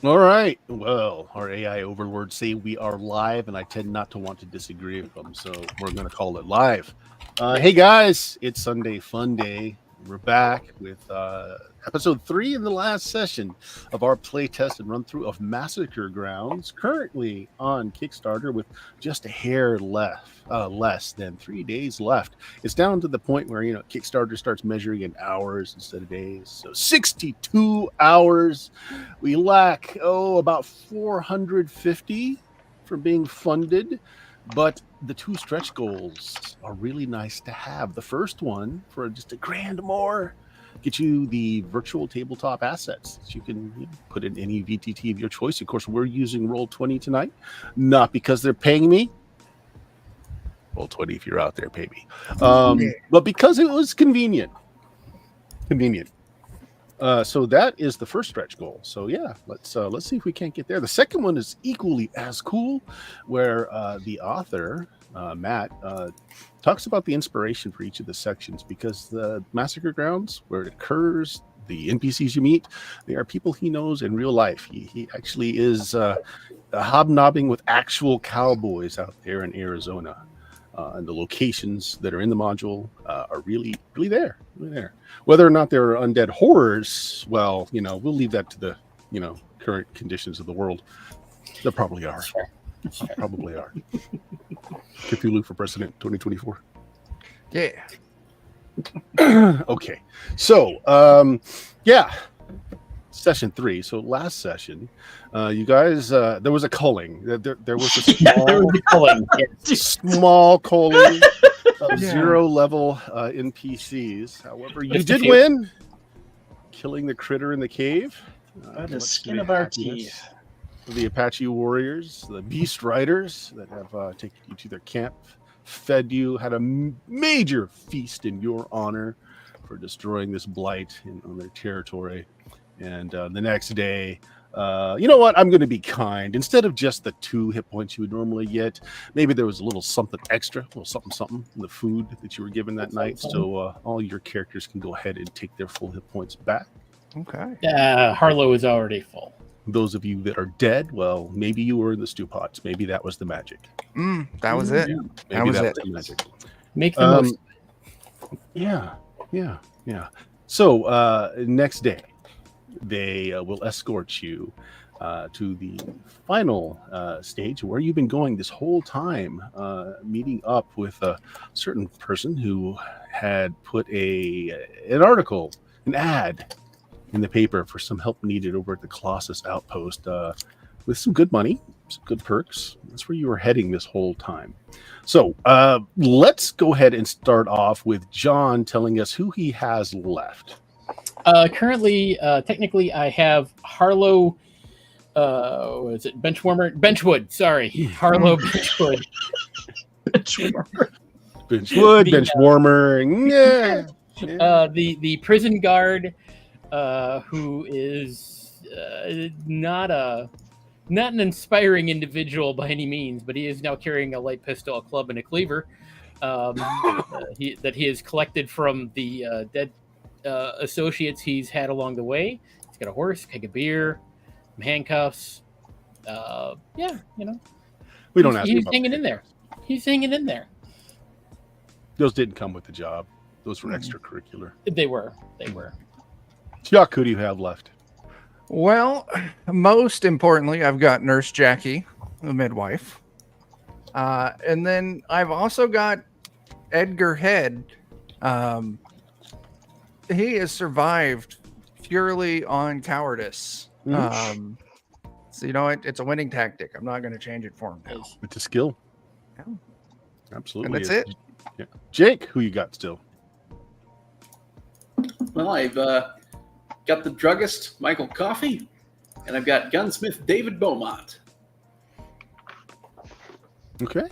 All right. Well, our AI overlords say we are live, and I tend not to want to disagree with them, so we're going to call it live. Hey, guys, it's Sunday Fun Day. We're back with episode 3 in the last session of our playtest and run-through of Massacre Grounds, currently on Kickstarter with just a hair less than 3 days left. It's down to the point where, Kickstarter starts measuring in hours instead of days. So 62 hours. We lack, about 450 for being funded. But the 2 stretch goals are really nice to have. The first one, for just $1,000 more, get you the virtual tabletop assets that you can put in any VTT of your choice. Of course, we're using Roll20 tonight, not because they're paying me. Roll20, if you're out there, pay me. But because it was convenient. So that is the first stretch goal. So yeah, let's see if we can't get there. The second one is equally as cool, where the author Matt talks about the inspiration for each of the sections, because the Massacre Grounds, where it occurs, the NPCs you meet, they are people he knows in real life. He actually is hobnobbing with actual cowboys out there in Arizona. And the locations that are in the module are really there. Whether or not they're undead horrors, well, we'll leave that to the, current conditions of the world. There probably are. Probably are. Cthulhu for President 2024. Yeah. Okay. So, Session 3. So last session, you guys, there was a culling. There was a small culling of 0 level NPCs. However, you did win, killing the critter in the cave. By the skin of our teeth. The Apache warriors, the beast riders that have taken you to their camp, fed you, had a major feast in your honor for destroying this blight on their territory. And the next day, you know what? I'm going to be kind. Instead of just the 2 hit points you would normally get, maybe there was a little something extra, a little something in the food that you were given that night. So all your characters can go ahead and take their full hit points back. Okay. Harlow is already full. Those of you that are dead, well, maybe you were in the stew pots. Maybe that was the magic. That was it. That was the magic. Make the most. Yeah. So next day, they will escort you to the final stage where you've been going this whole time, meeting up with a certain person who had put an article, an ad in the paper for some help needed over at the Colossus Outpost with some good money, some good perks. That's where you were heading this whole time. So let's go ahead and start off with John telling us who he has left. Currently, technically, I have Harlow. What is it? Benchwood. Sorry, Harlow Benchwood. Benchwarmer. Yeah. The prison guard, who is not an inspiring individual by any means, but he is now carrying a light pistol, a club, and a cleaver. That he has collected from the dead associates he's had along the way. He's got a horse, keg of beer, some handcuffs. We don't ask. He's hanging in there. He's hanging in there. Those didn't come with the job. Those were extracurricular. They were. Chuck, who do you have left? Well, most importantly, I've got Nurse Jackie, the midwife. And then I've also got Edgar Head. He has survived purely on cowardice. So you know what? It's a winning tactic. I'm not going to change it for him now. It's a skill. Yeah. Absolutely. And that's it. Yeah. Jake, who you got still? Well, I've got the druggist, Michael Coffey, and I've got gunsmith David Beaumont. Okay.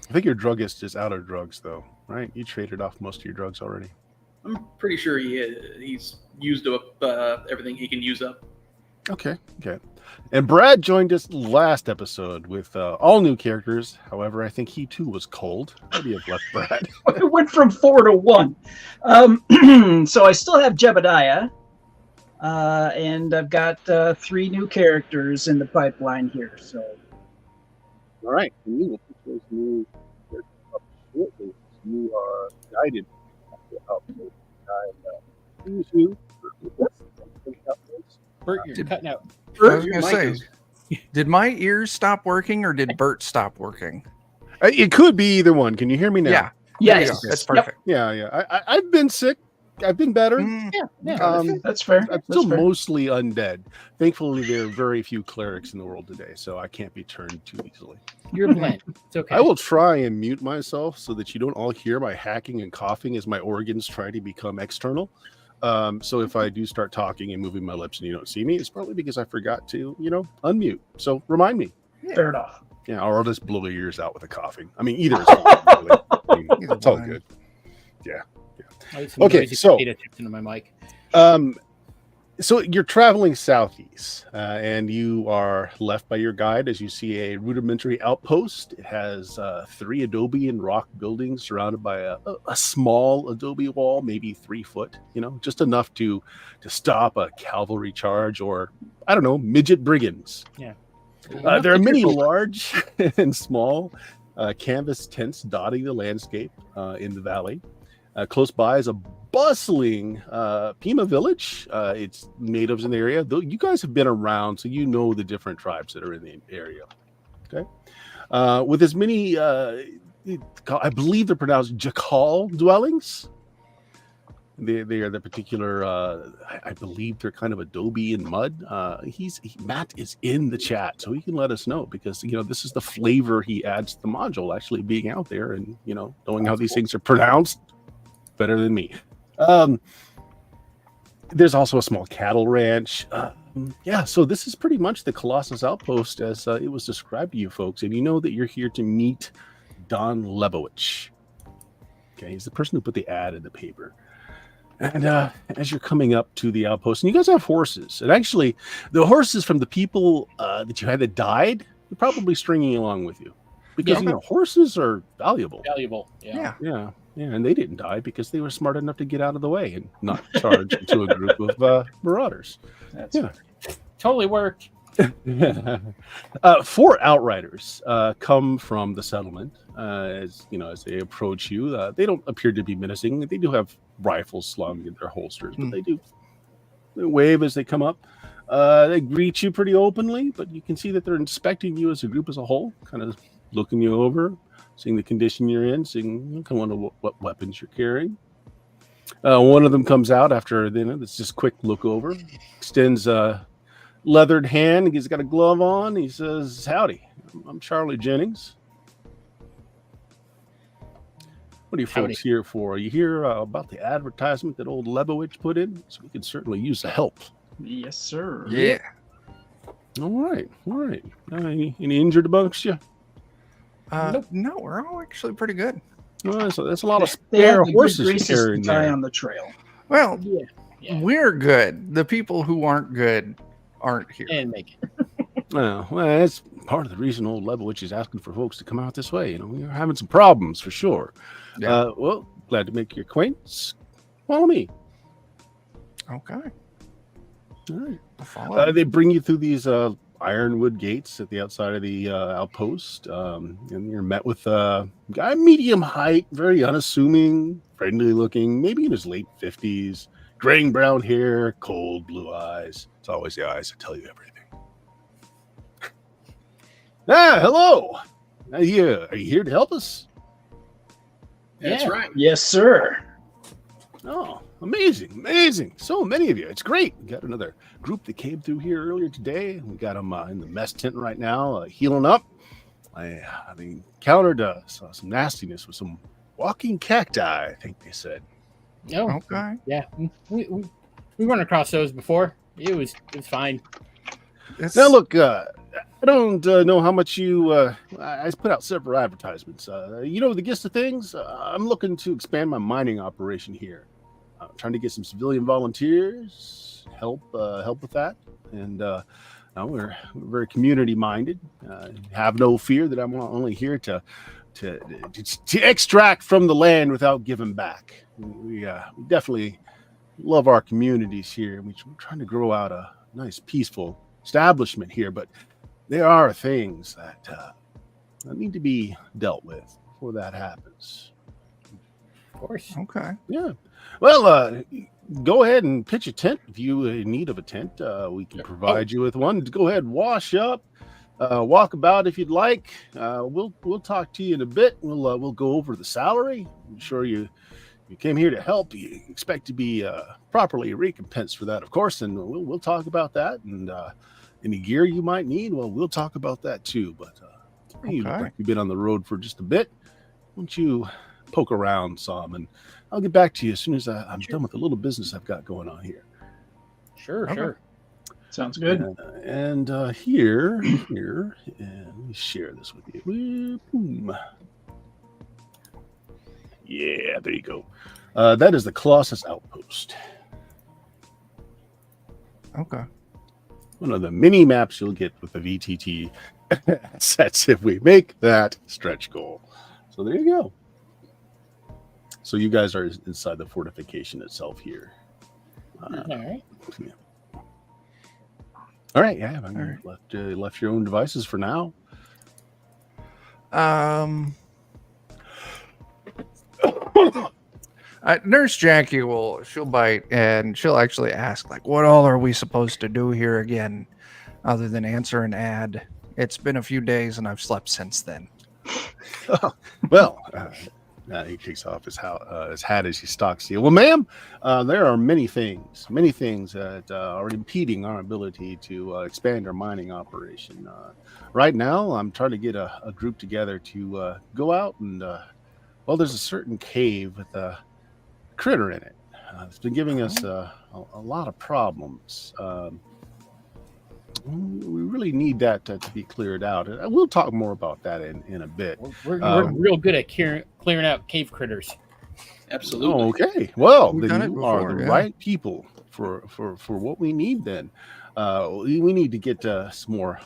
I think your druggist is out of drugs, though, right? You traded off most of your drugs already. I'm pretty sure he's used up everything he can use up. Okay. And Brad joined us last episode with all new characters. However, I think he too was cold. What do you have left, Brad? It went from 4 to 1. So I still have Jebediah. and I've got 3 new characters in the pipeline here. So, All right. And you will put those new characters up shortly. You are guided to help with choose who. Bert, you're cutting out. I was Your gonna mic say, is- did my ears stop working or did Bert stop working? It could be either one. Can you hear me now? Yeah. There you yes, go. That's Yep. perfect. Yeah. I've been sick. I've been better. Mm, That's fair. I'm That's still fair. mostly undead. Thankfully, there are very few clerics in the world today, so I can't be turned too easily. You're bland. It's okay. I will try and mute myself so that you don't all hear my hacking and coughing as my organs try to become external. So if I do start talking and moving my lips and you don't see me, it's probably because I forgot to, unmute. So remind me. Fair enough. Yeah, or I'll just blow your ears out with the coughing. I mean, either is fine, really. I mean, Either it's all one. good. Yeah. I had some Okay, noisy so- potato chips into my mic. So you're traveling southeast, and you are left by your guide as you see a rudimentary outpost. It has 3 adobe and rock buildings surrounded by a small adobe wall, maybe 3 foot. Just enough to stop a cavalry charge or I don't know, midget brigands. Yeah. There are many large and small canvas tents dotting the landscape in the valley. Close by is a bustling Pima village. It's natives in the area. Though you guys have been around, so you know the different tribes that are in the area. Okay, with as many, I believe they're pronounced Jakal dwellings. They are the particular. I believe they're kind of adobe and mud. Matt is in the chat, so he can let us know because this is the flavor he adds to the module. Actually, being out there and knowing how these things are pronounced better than me. There's also a small cattle ranch. So this is pretty much the Colossus Outpost as it was described to you folks, and you know that you're here to meet Don Lebowich. Okay, he's the person who put the ad in the paper. And as you're coming up to the outpost, and you guys have horses, and actually, the horses from the people that you had that died, they're probably stringing along with you because horses are valuable. Valuable. Yeah. Yeah. Yeah, and they didn't die because they were smart enough to get out of the way and not charge into a group of marauders. That's Yeah. Totally worked. 4 outriders come from the settlement as they approach you. They don't appear to be menacing. They do have rifles slung in their holsters, but they wave as they come up. They greet you pretty openly, but you can see that they're inspecting you as a group as a whole, kind of looking you over, seeing the condition you're in, seeing kind of what weapons you're carrying. One of them comes out after this just quick look over, extends a leathered hand. He's got a glove on. He says, "Howdy, I'm Charlie Jennings. What are you folks here for? You hear about the advertisement that old Lebowich put in? So we could certainly use the help." Yes, sir. Yeah. All right. Any injured amongst you? No, we're all actually pretty good. Well, so that's a lot of They have spare the good horses graces carrying to tie there. on the trail. Well, Yeah. we're good. The people who aren't good aren't here. And make it. Well, that's part of the reason old Lebowich is asking for folks to come out this way. We're having some problems for sure. Yeah. Well, glad to make your acquaintance. Follow me. Okay. All right. I'll follow. They bring you through these ironwood gates at the outside of the outpost, and you're met with a guy medium height, very unassuming, friendly looking, maybe in his late 50s, graying brown hair, cold blue eyes. It's always the eyes that tell you everything. Hello. Are you here to help us? That's Yeah. right. Yes, sir. Oh, amazing. So many of you. It's great. We got another group that came through here earlier today. We got them in the mess tent right now, healing up. I encountered some nastiness with some walking cacti, I think they said. No. Okay. Yeah. We run across those before. It was fine. Now, look, I don't know how much you... I put out several advertisements. The gist of things, I'm looking to expand my mining operation here. I'm trying to get some civilian volunteers, help with that. And we're very community-minded. Have no fear that I'm only here to extract from the land without giving back. We definitely love our communities here. We're trying to grow out a nice, peaceful establishment here, but there are things that need to be dealt with before that happens. Of course. Okay. Yeah. Well, go ahead and pitch a tent if you are in need of a tent. We can provide you with one. Go ahead and wash up, walk about if you'd like. We'll talk to you in a bit. We'll go over the salary. I'm sure you came here to help. You expect to be properly recompensed for that, of course. And we'll talk about that. And any gear you might need, well, we'll talk about that too. But you look like you've been on the road for just a bit. Why don't you poke around some, and I'll get back to you as soon as I'm done with the little business I've got going on here. Sure. Sounds good. And here, and let me share this with you. Boom. Yeah, there you go. That is the Colossus Outpost. Okay. One of the mini maps you'll get with the VTT sets if we make that stretch goal. So there you go. So you guys are inside the fortification itself here. All right. Yeah. All right. Yeah. Left your own devices for now. Nurse Jackie she'll bite and she'll actually ask, like, what all are we supposed to do here again, other than answer an ad? It's been a few days and I've slept since then. Well, he kicks off his hat as he stalks you. Well, ma'am, there are many things that are impeding our ability to expand our mining operation. Right now, I'm trying to get a group together to go out and, there's a certain cave with a critter in it. It's been giving us a lot of problems. We really need that to be cleared out. And we'll talk more about that in a bit. We're real good at clearing out cave critters. Absolutely. Okay. Well, We've then done it you are before, the yeah. right people for what we need. Then we need to get some more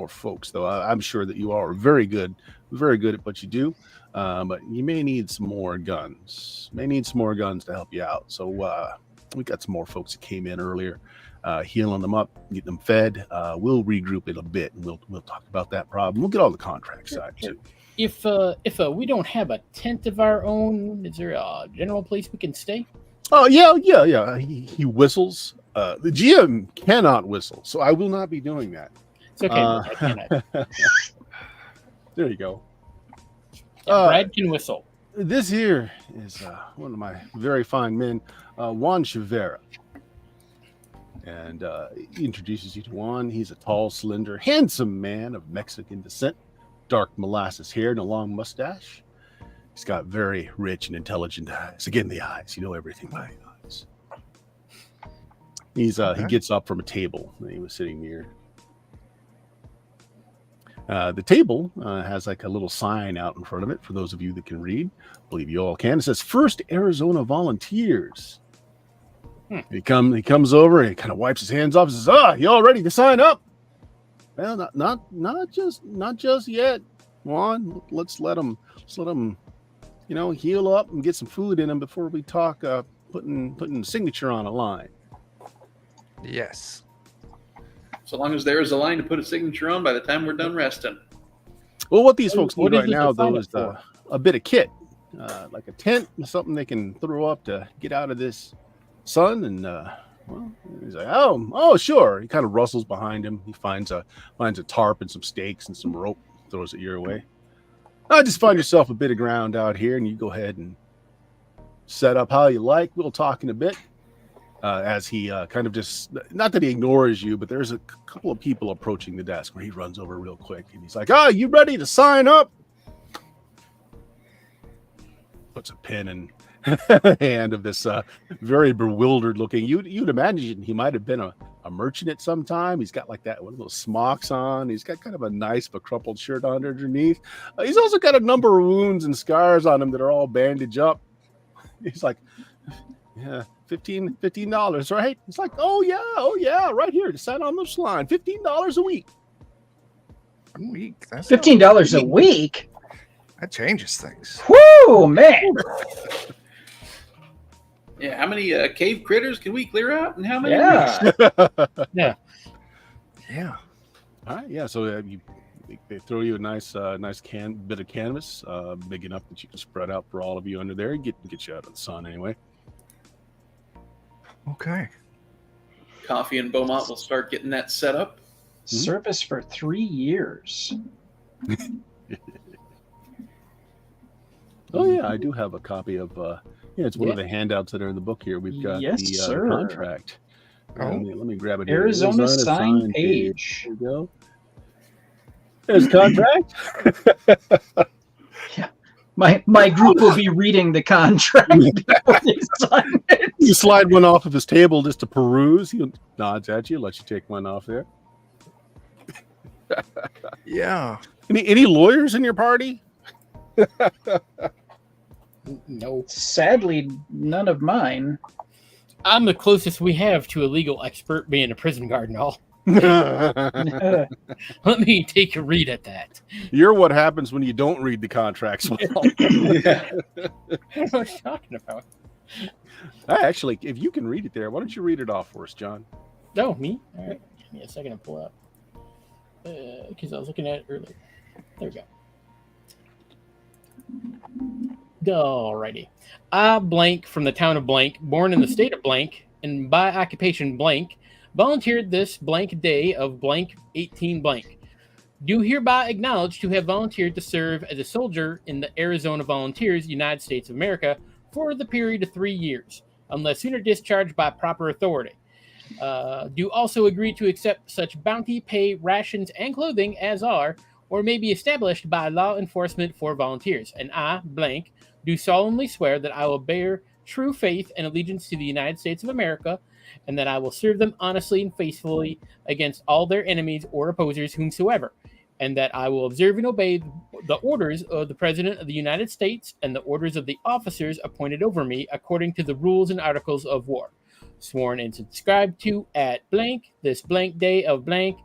folks, though. I'm sure that you all are very good at what you do. But you may need some more guns. To help you out. So we got some more folks that came in earlier. Healing them up, getting them fed. We'll regroup in a bit, and we'll talk about that problem. We'll get all the contract side too. If we don't have a tent of our own, is there a general place we can stay? Oh yeah. He whistles. The GM cannot whistle, so I will not be doing that. It's okay. I cannot. There you go. Brad can whistle. This here is one of my very fine men, Juan Chavera. And he introduces you to Juan. He's a tall, slender, handsome man of Mexican descent, dark molasses hair and a long mustache. He's got very rich and intelligent eyes. Again, the eyes. You know everything by the eyes. He gets up from a table that he was sitting near. The table has like a little sign out in front of it for those of you that can read. I believe you all can. It says First Arizona Volunteers. He comes over and he kind of wipes his hands off and says, you all ready to sign up? Well, not just yet, Juan. Let's let him, heal up and get some food in him before we talk putting signature on a line. Yes. So long as there is a line to put a signature on by the time we're done resting. Well, what these folks need is right this now, a sign though, up is for? a bit of kit, like a tent, something they can throw up to get out of this sun. And he's like, oh, sure. He kind of rustles behind him. He finds a tarp and some stakes and some rope, throws it your way. Just find yourself a bit of ground out here, and you go ahead and set up how you like. We'll talk in a bit. As he kind of just, not that he ignores you, but there's a couple of people approaching the desk where he runs over real quick and he's like, you ready to sign up? Puts a pen in the hand of this very bewildered looking, you'd imagine he might have been a merchant at some time. He's got like that one of those smocks on. He's got kind of a nice but crumpled shirt on underneath. He's also got a number of wounds and scars on him that are all bandaged up. He's like, yeah, $15, right? It's like, oh yeah, right here to sign on this line, $15 a week. A week. That's $15 a week. That changes things. Whoo, man! Yeah, how many cave critters can we clear out, and how many? Yeah. Yeah. Yeah. All right, yeah. So they throw you a nice bit of canvas, big enough that you can spread out for all of you under there. Get you out of the sun anyway. Okay. Coffee and Beaumont will start getting that set up. Service for 3 years. Oh yeah, I do have a copy of. It's one of the handouts that are in the book here. We've got Yes, the sir. contract. Oh. Let me grab it here. Arizona sign page. There we go. There's contract. Yeah. My group will be reading the contract before they sign it. You slide one off of his table just to peruse. He nods at you, lets you take one off there. Yeah. Any lawyers in your party? No. Sadly, none of mine. I'm the closest we have to a legal expert being a prison guard and all. Uh, Let me take a read at that. You're what happens when you don't read the contracts well. Yeah. I don't know what you're talking about. Actually, if you can read it there, why don't you read it off for us, John? No, me? All right. Give me a second to pull up. Because I was looking at it earlier. There we go. Alrighty. I, blank, from the town of blank, born in the state of blank, and by occupation blank, volunteered this blank day of blank 18 blank. Do hereby acknowledge to have volunteered to serve as a soldier in the Arizona Volunteers, United States of America, for the period of 3 years, unless sooner discharged by proper authority. Do also agree to accept such bounty, pay, rations, and clothing as are, or may be established by law enforcement for volunteers. And I, blank, do solemnly swear that I will bear true faith and allegiance to the United States of America, and that I will serve them honestly and faithfully against all their enemies or opposers whomsoever, and that I will observe and obey the orders of the President of the United States and the orders of the officers appointed over me according to the rules and articles of war. Sworn and subscribed to at blank, this blank day of blank,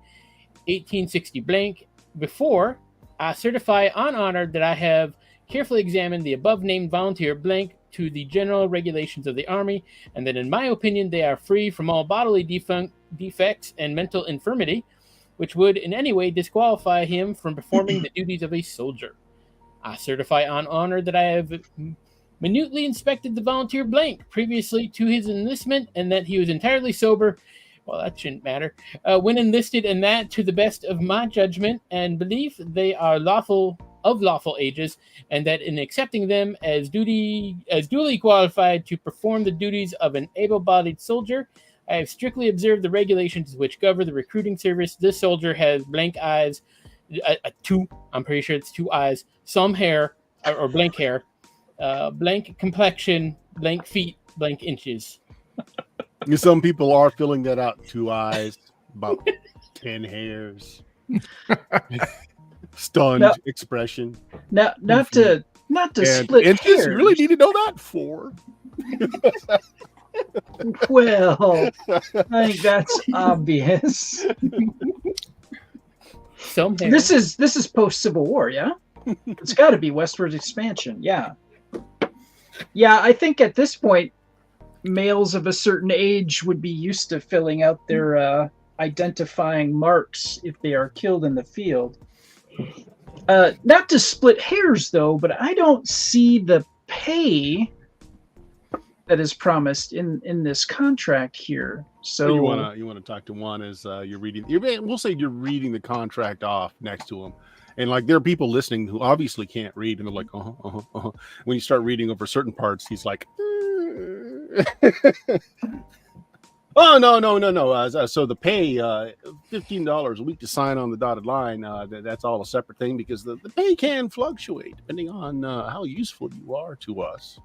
1860 blank. Before, I certify on honor that I have carefully examined the above-named volunteer blank to the general regulations of the Army, and that in my opinion they are free from all bodily defects and mental infirmity, which would in any way disqualify him from performing the duties of a soldier. I certify on honor that I have minutely inspected the volunteer blank previously to his enlistment, and that he was entirely sober. Well, that shouldn't matter. When enlisted, and that to the best of my judgment and belief, they are lawful ages, and that in accepting them as duly qualified to perform the duties of an able-bodied soldier, I have strictly observed the regulations which govern the recruiting service. This soldier has blank eyes, I'm pretty sure it's 2 eyes, some hair, or blank hair, blank complexion, blank feet, blank inches. Some people are filling that out. 2 eyes, about 10 hairs. Stunned expression. Now, not to split inches? hairs. You really need to know that? 4. Well, I think that's obvious. Some hair. This is post Civil War, yeah. It's got to be westward expansion, yeah. Yeah, I think at this point, males of a certain age would be used to filling out their identifying marks if they are killed in the field. Not to split hairs, though, but I don't see the pay that is promised in this contract here. So you want to talk to one as you're reading. We'll say you're reading the contract off next to him, and like there are people listening who obviously can't read, and they're like, When you start reading over certain parts, he's like, oh no. So the pay, $15 a week to sign on the dotted line. That's all a separate thing because the pay can fluctuate depending on how useful you are to us.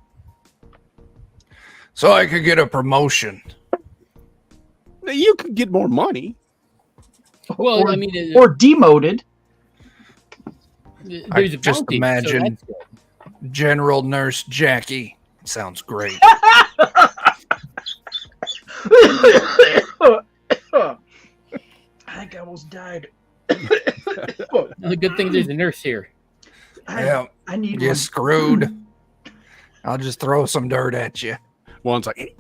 So I could get a promotion. You could get more money. Well, or, I mean, or demoted. there's a just bounty, imagine so that's General Nurse Jackie. Sounds great. I think I almost died. good. The good thing there's a nurse here. Yeah, I need you're one. screwed. I'll just throw some dirt at you. One's like, hey,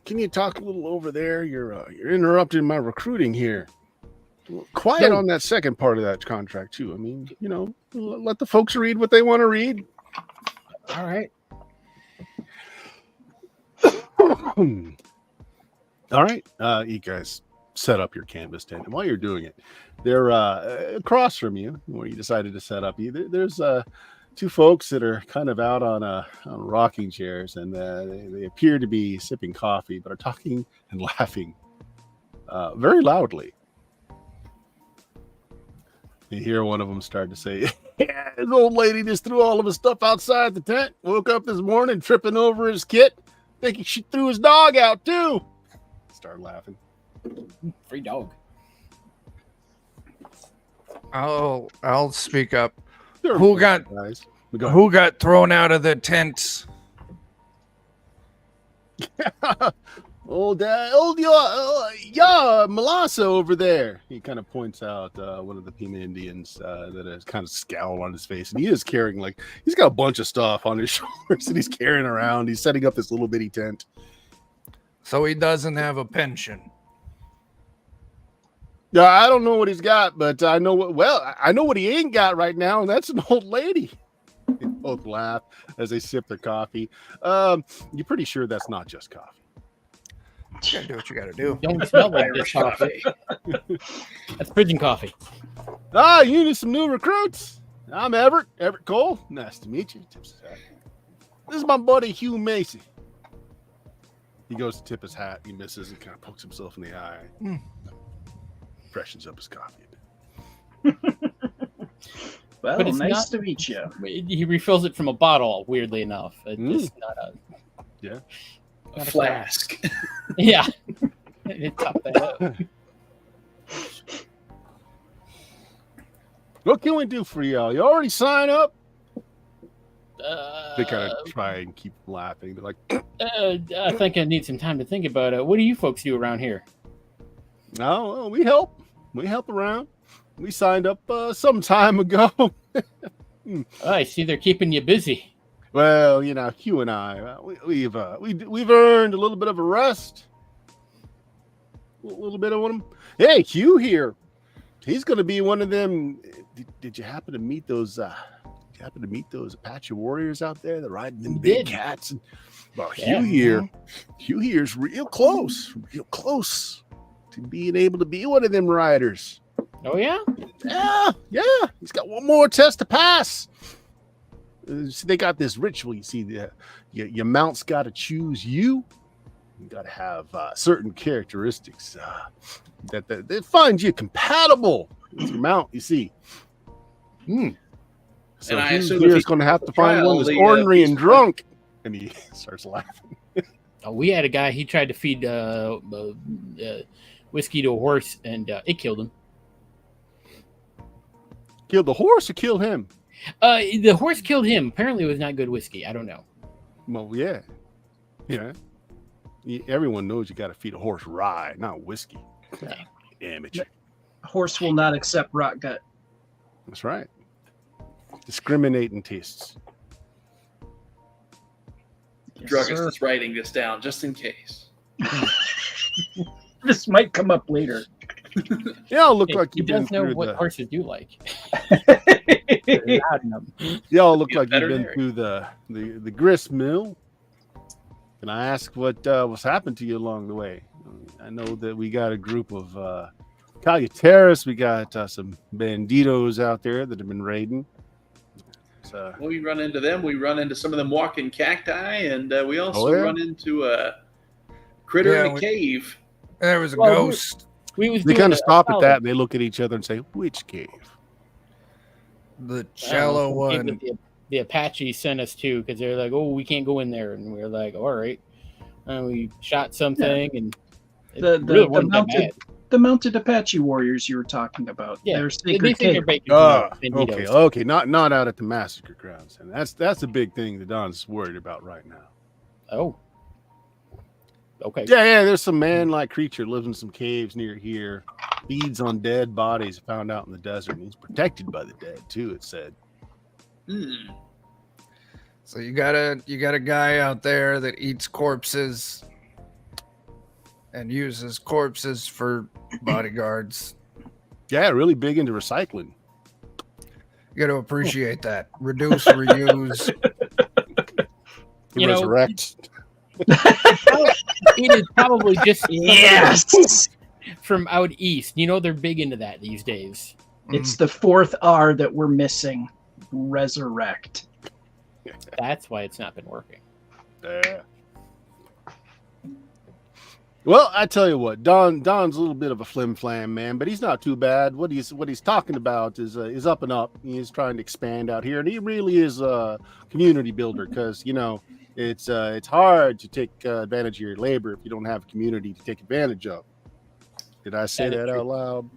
can you talk a little over there? You're interrupting my recruiting here. Quiet on that second part of that contract too. I mean, let the folks read what they want to read. All right. All right. You guys set up your canvas tent. And while you're doing it, they're across from you, where you decided to set up. There's two folks that are kind of out on rocking chairs, and they appear to be sipping coffee, but are talking and laughing very loudly. You hear one of them start to say, yeah, this old lady just threw all of his stuff outside the tent. Woke up this morning tripping over his kit, thinking she threw his dog out too. Start laughing. Free dog. I'll speak up. Who got thrown out of the tents? Melassa over there. He kind of points out one of the Pima Indians that has kind of scowl on his face, and he is carrying he's got a bunch of stuff on his shoulders that he's carrying around. He's setting up this little bitty tent. So he doesn't have a pension. Yeah, I don't know what he's got, but I know what he ain't got right now, and that's an old lady. They both laugh as they sip their coffee. You're pretty sure that's not just coffee. You gotta do what you gotta do. Don't smell like this coffee. That's pigeon coffee. You need some new recruits. I'm Everett Cole. Nice to meet you. Tips his hat. This is my buddy Hugh Macy. He goes to tip his hat. He misses and kind of pokes himself in the eye. Freshens up his coffee a bit. Well, But it's nice to meet you. He refills it from a bottle, weirdly enough. It's just not a... Yeah. A flask. Yeah. It topped that up. What can we do for y'all? You already sign up? They kind of try and keep laughing. They're like, I think I need some time to think about it. What do you folks do around here? "Oh, well, we help. We help around. We signed up some time ago." I see they're keeping you busy. Well, Hugh and I, we've earned a little bit of a rest. A little bit of one. Hey, Hugh here. He's going to be one of them. Did you happen to meet those? Apache warriors out there that ride them big cats? Well, Yeah. Hugh here's real close to being able to be one of them riders. Oh, yeah? Yeah. He's got one more test to pass. See, they got this ritual. You see, your mount's got to choose you. You got to have certain characteristics that find you compatible with your mount. You see. So And I Hugh assume here if is he going to have to trial, find one that's the, ornery piece and of- drunk. And he starts laughing. Oh, we had a guy, he tried to feed whiskey to a horse, and it killed him. Killed the horse or killed him? The horse killed him. Apparently, it was not good whiskey. I don't know. Well, yeah. Everyone knows you got to feed a horse rye, not whiskey. Amateur. Horse will not accept rot gut. That's right. Discriminating tastes. Druggist is writing this down just in case. This might come up later. Y'all look like He you've been does know through what horses do like. Y'all look Be a like you've been veterinarian. through the grist mill. Can I ask what's happened to you along the way? I know that we got a group of Calutaris. We got some banditos out there that have been raiding. So, We run into them. We run into some of them walking cacti, and we also yeah? run into a critter Yeah, in a cave. There was a Well, ghost. We was they doing kind of a stop at solid. that and they look at each other and say, "Which cave?" The shallow I don't know, one. the Apache sent us to because they're like, "Oh, we can't go in there," and we were like, "All right." And we shot something, and it The really wasn't that mounted bad. the mounted Apache warriors you were talking about. Yeah, They're they sacred think they're cave. bacon. Okay. Not out at the Massacre Grounds, and that's a big thing that Don's worried about right now. Oh, okay. Yeah. There's some man-like creature lives in some caves near here, feeds on dead bodies found out in the desert, and he's protected by the dead too. It said. Hmm. So you got a guy out there that eats corpses and uses corpses for bodyguards. Yeah, really big into recycling. You got to appreciate that. Reduce, reuse. Resurrect. It is probably just Yes! from out east. They're big into that these days. It's the fourth R that we're missing. Resurrect. That's why it's not been working. Yeah. Well, I tell you what, Don's a little bit of a flim flam, man, but he's not too bad. What he's talking about is up and up. He's trying to expand out here, and he really is a community builder because it's hard to take advantage of your labor if you don't have a community to take advantage of. Did I say that out loud?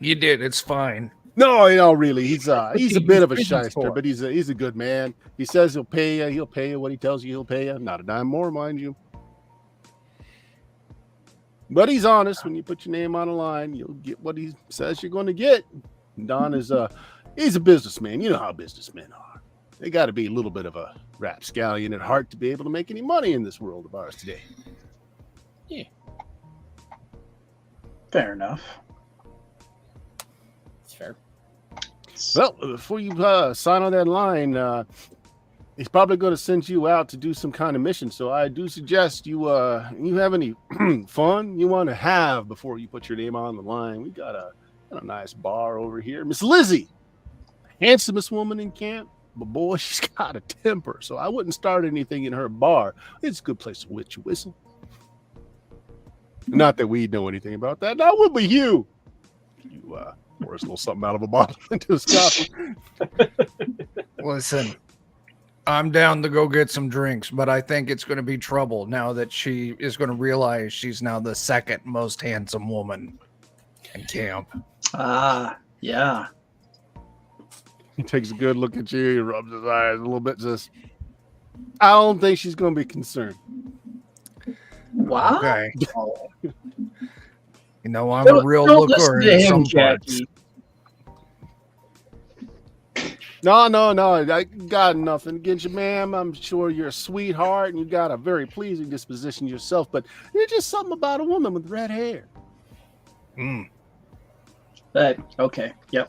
You did. It's fine. No, really, he's a bit of a shyster, but he's a good man. He says he'll pay you. He'll pay you what he tells you he'll pay you. Not a dime more, mind you. But he's honest. When you put your name on the line, you'll get what he says you're going to get. Don he's a businessman. You know how businessmen are. They got to be a little bit of a rapscallion at heart to be able to make any money in this world of ours today. Yeah, Fair enough. it's fair. Well, before you sign on that line, he's probably going to send you out to do some kind of mission. So I do suggest you have any fun you want to have before you put your name on the line. We got a nice bar over here. Miss Lizzie, handsomest woman in camp, but boy, she's got a temper. So I wouldn't start anything in her bar. It's a good place to wet your whistle. Not that we know anything about that. That would be you. You pour us a little something out of a bottle into his coffee. Listen, I'm down to go get some drinks, but I think it's going to be trouble now that she is going to realize she's now the second most handsome woman in camp. Ah, yeah. He takes a good look at you. He rubs his eyes a little bit. Says, I don't think she's going to be concerned. Wow. Okay. I'm a Don't- real don't looker listen to in him, some parts. Jackie. No. I got nothing against you, ma'am. I'm sure you're a sweetheart and you got a very pleasing disposition yourself, but there's just something about a woman with red hair. Okay. Yep.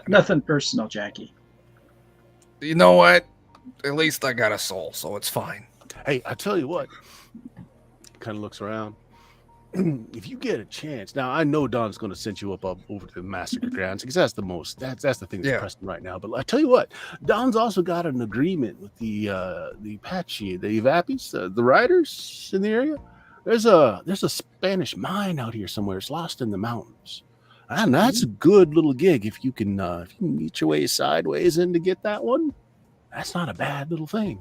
Nothing personal, Jackie. You know what? At least I got a soul, so it's fine. Hey, I tell you what. Kind of looks around. If you get a chance, now I know Don's going to send you up over to the Massacre Grounds because that's the most. That's the thing that's pressing right now. But I tell you what, Don's also got an agreement with the Apache, the Evapis, the riders in the area. There's a Spanish mine out here somewhere. It's lost in the mountains, and that's a good little gig if you can eat your way sideways in to get that one. That's not a bad little thing.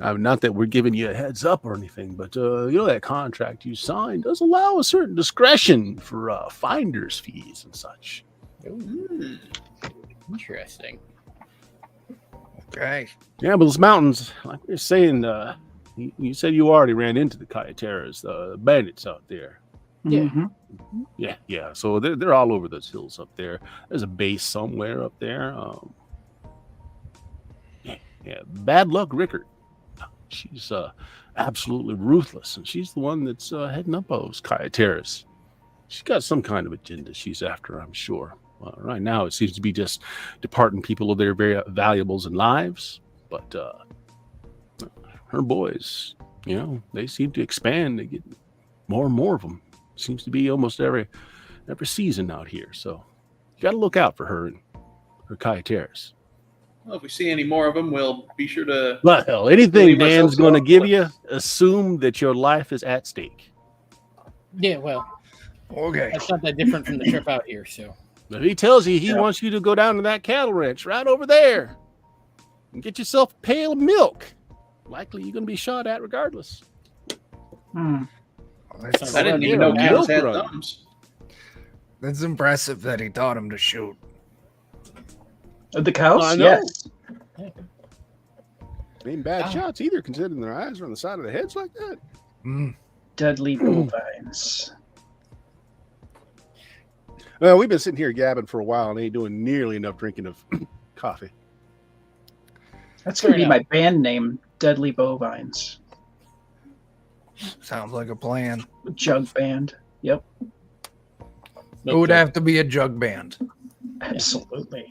Not that we're giving you a heads up or anything, but that contract you signed does allow a certain discretion for finder's fees and such. Ooh, interesting. Okay. Yeah, but those mountains, like we were saying, you said you already ran into the Kayateras, the bandits out there. Yeah. Mhm. Yeah. So they're all over those hills up there. There's a base somewhere up there. Yeah. Bad luck, Rickard. She's absolutely ruthless, and she's the one that's heading up those Kayateras. She's got some kind of agenda she's after, I'm sure. Right now, it seems to be just departing people of their very valuables and lives. But her boys, they seem to expand. They get more and more of them. Seems to be almost every season out here. So you got to look out for her and her Kayateras. Well, if we see any more of them, we'll be sure to. Well, hell, anything leave Dan's ourselves going to off give the you, assume that your life is at stake. Yeah, well, Okay. that's not that different from the trip out here. So If he tells you he wants you to go down to that cattle ranch right over there and get yourself a pail of milk, likely you're going to be shot at regardless. Hmm. That's, I didn't even know cows had thumbs. that's impressive that he taught him to shoot. The cows? I know. Yes. Ain't bad shots either, considering their eyes are on the side of the heads like that. Mm. Deadly bovines. Well, we've been sitting here gabbing for a while and ain't doing nearly enough drinking of coffee. That's going to Fair be my band name, Deadly Bovines. Sounds like a plan. Jug band. Yep, It would have to be a jug band. absolutely.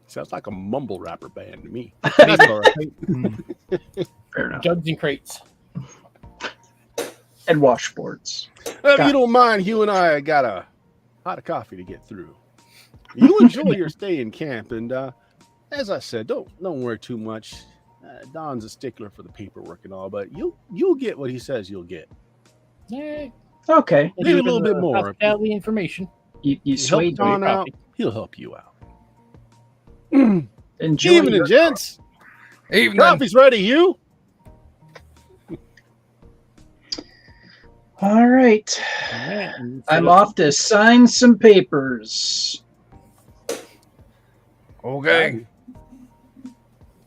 Sounds like a mumble rapper band to me. Maybe All right. Fair enough. jugs and crates. And washboards. If you don't mind, Hugh and I got a pot of coffee to get through. You enjoy your stay in camp, and as I said, don't worry too much. Don's a stickler for the paperwork and all, but you'll get what he says you'll get. Yeah, Okay. Maybe a little bit more. Hospitality information. You Help swayed me. Don out. coffee. He'll help you out. Enjoy Evening, your gents. Evening. Coffee's ready, Hugh. All right. Yeah, and I'm so- off to sign some papers. Okay.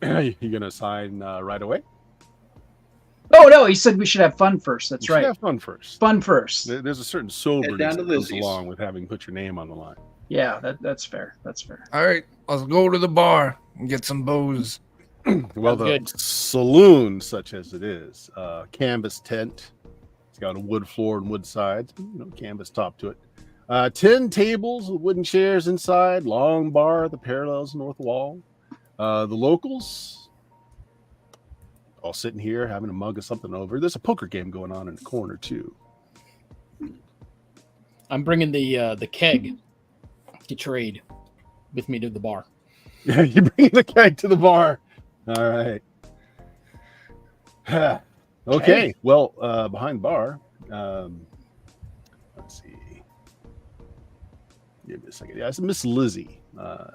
You gonna sign right away? Oh, no, he said we should have fun first. That's You should right. Have fun first. Fun first. There's a certain Head soberness down to that goes Lizzie's. along with having put your name on the line. Yeah, that's fair. That's fair. All right. Let's go to the bar and get some booze. Well, Sounds the good. saloon, such as it is, canvas tent. It's got a wood floor and wood sides, canvas top to it. 10 tables with wooden chairs inside, long bar that parallels the north wall. The locals all sitting here having a mug of something over. There's a poker game going on in the corner too. I'm bringing the keg to trade with me to the bar. Yeah, you bring the keg to the bar. All right. Okay. Well, behind the bar, let's see. Give me a second. Yeah, it's Miss Lizzie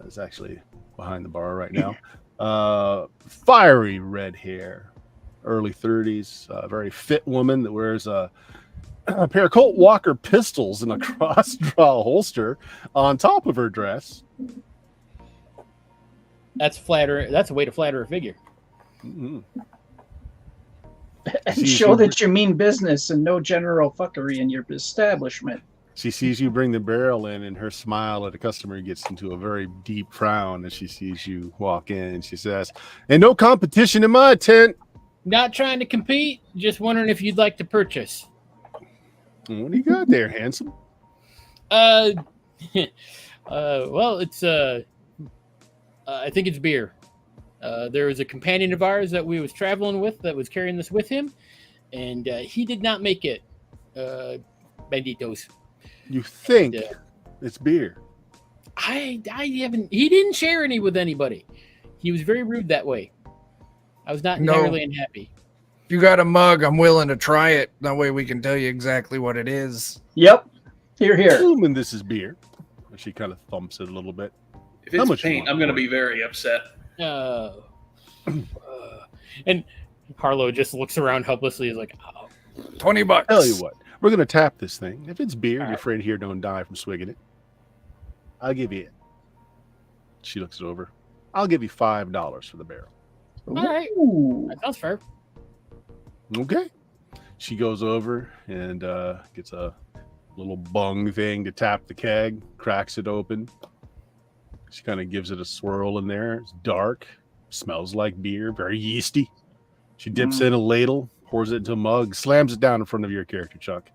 is actually behind the bar right now. Fiery red hair, early 30s, very fit woman that wears a pair of Colt Walker pistols in a cross-draw holster on top of her dress. That's flatter. That's a way to flatter a figure. Mm-hmm. And See, show you- that you mean business and no general fuckery in your establishment. She sees you bring the barrel in, and her smile at a customer gets into a very deep frown as she sees you walk in. She says, "And no competition in my tent." Not trying to compete. Just wondering if you'd like to purchase. What do you got there, handsome? Well, it's I think it's beer. There was a companion of ours that we was traveling with that was carrying this with him, and he did not make it. Benditos. You think Yeah. it's beer? I haven't. He didn't share any with anybody. He was very rude that way. I was not No. entirely unhappy. If you got a mug, I'm willing to try it. That way we can tell you exactly what it is. Yep. Here, here. Assuming this is beer. And she kind of thumps it a little bit. If How it's much you paint, want I'm going to for it? be very upset. And Harlow just looks around helplessly. He's like, oh. $20. Tell you what, we're gonna tap this thing. If it's beer, All your right. friend here don't die from swigging it. I'll give you it. She looks it over. I'll give you $5 for the barrel. All right. Ooh. That sounds fair. Okay. She goes over and gets a little bung thing to tap the keg, cracks it open. She kind of gives it a swirl in there. It's dark, smells like beer, very yeasty. She dips in a ladle, pours it into a mug, slams it down in front of your character, Chuck.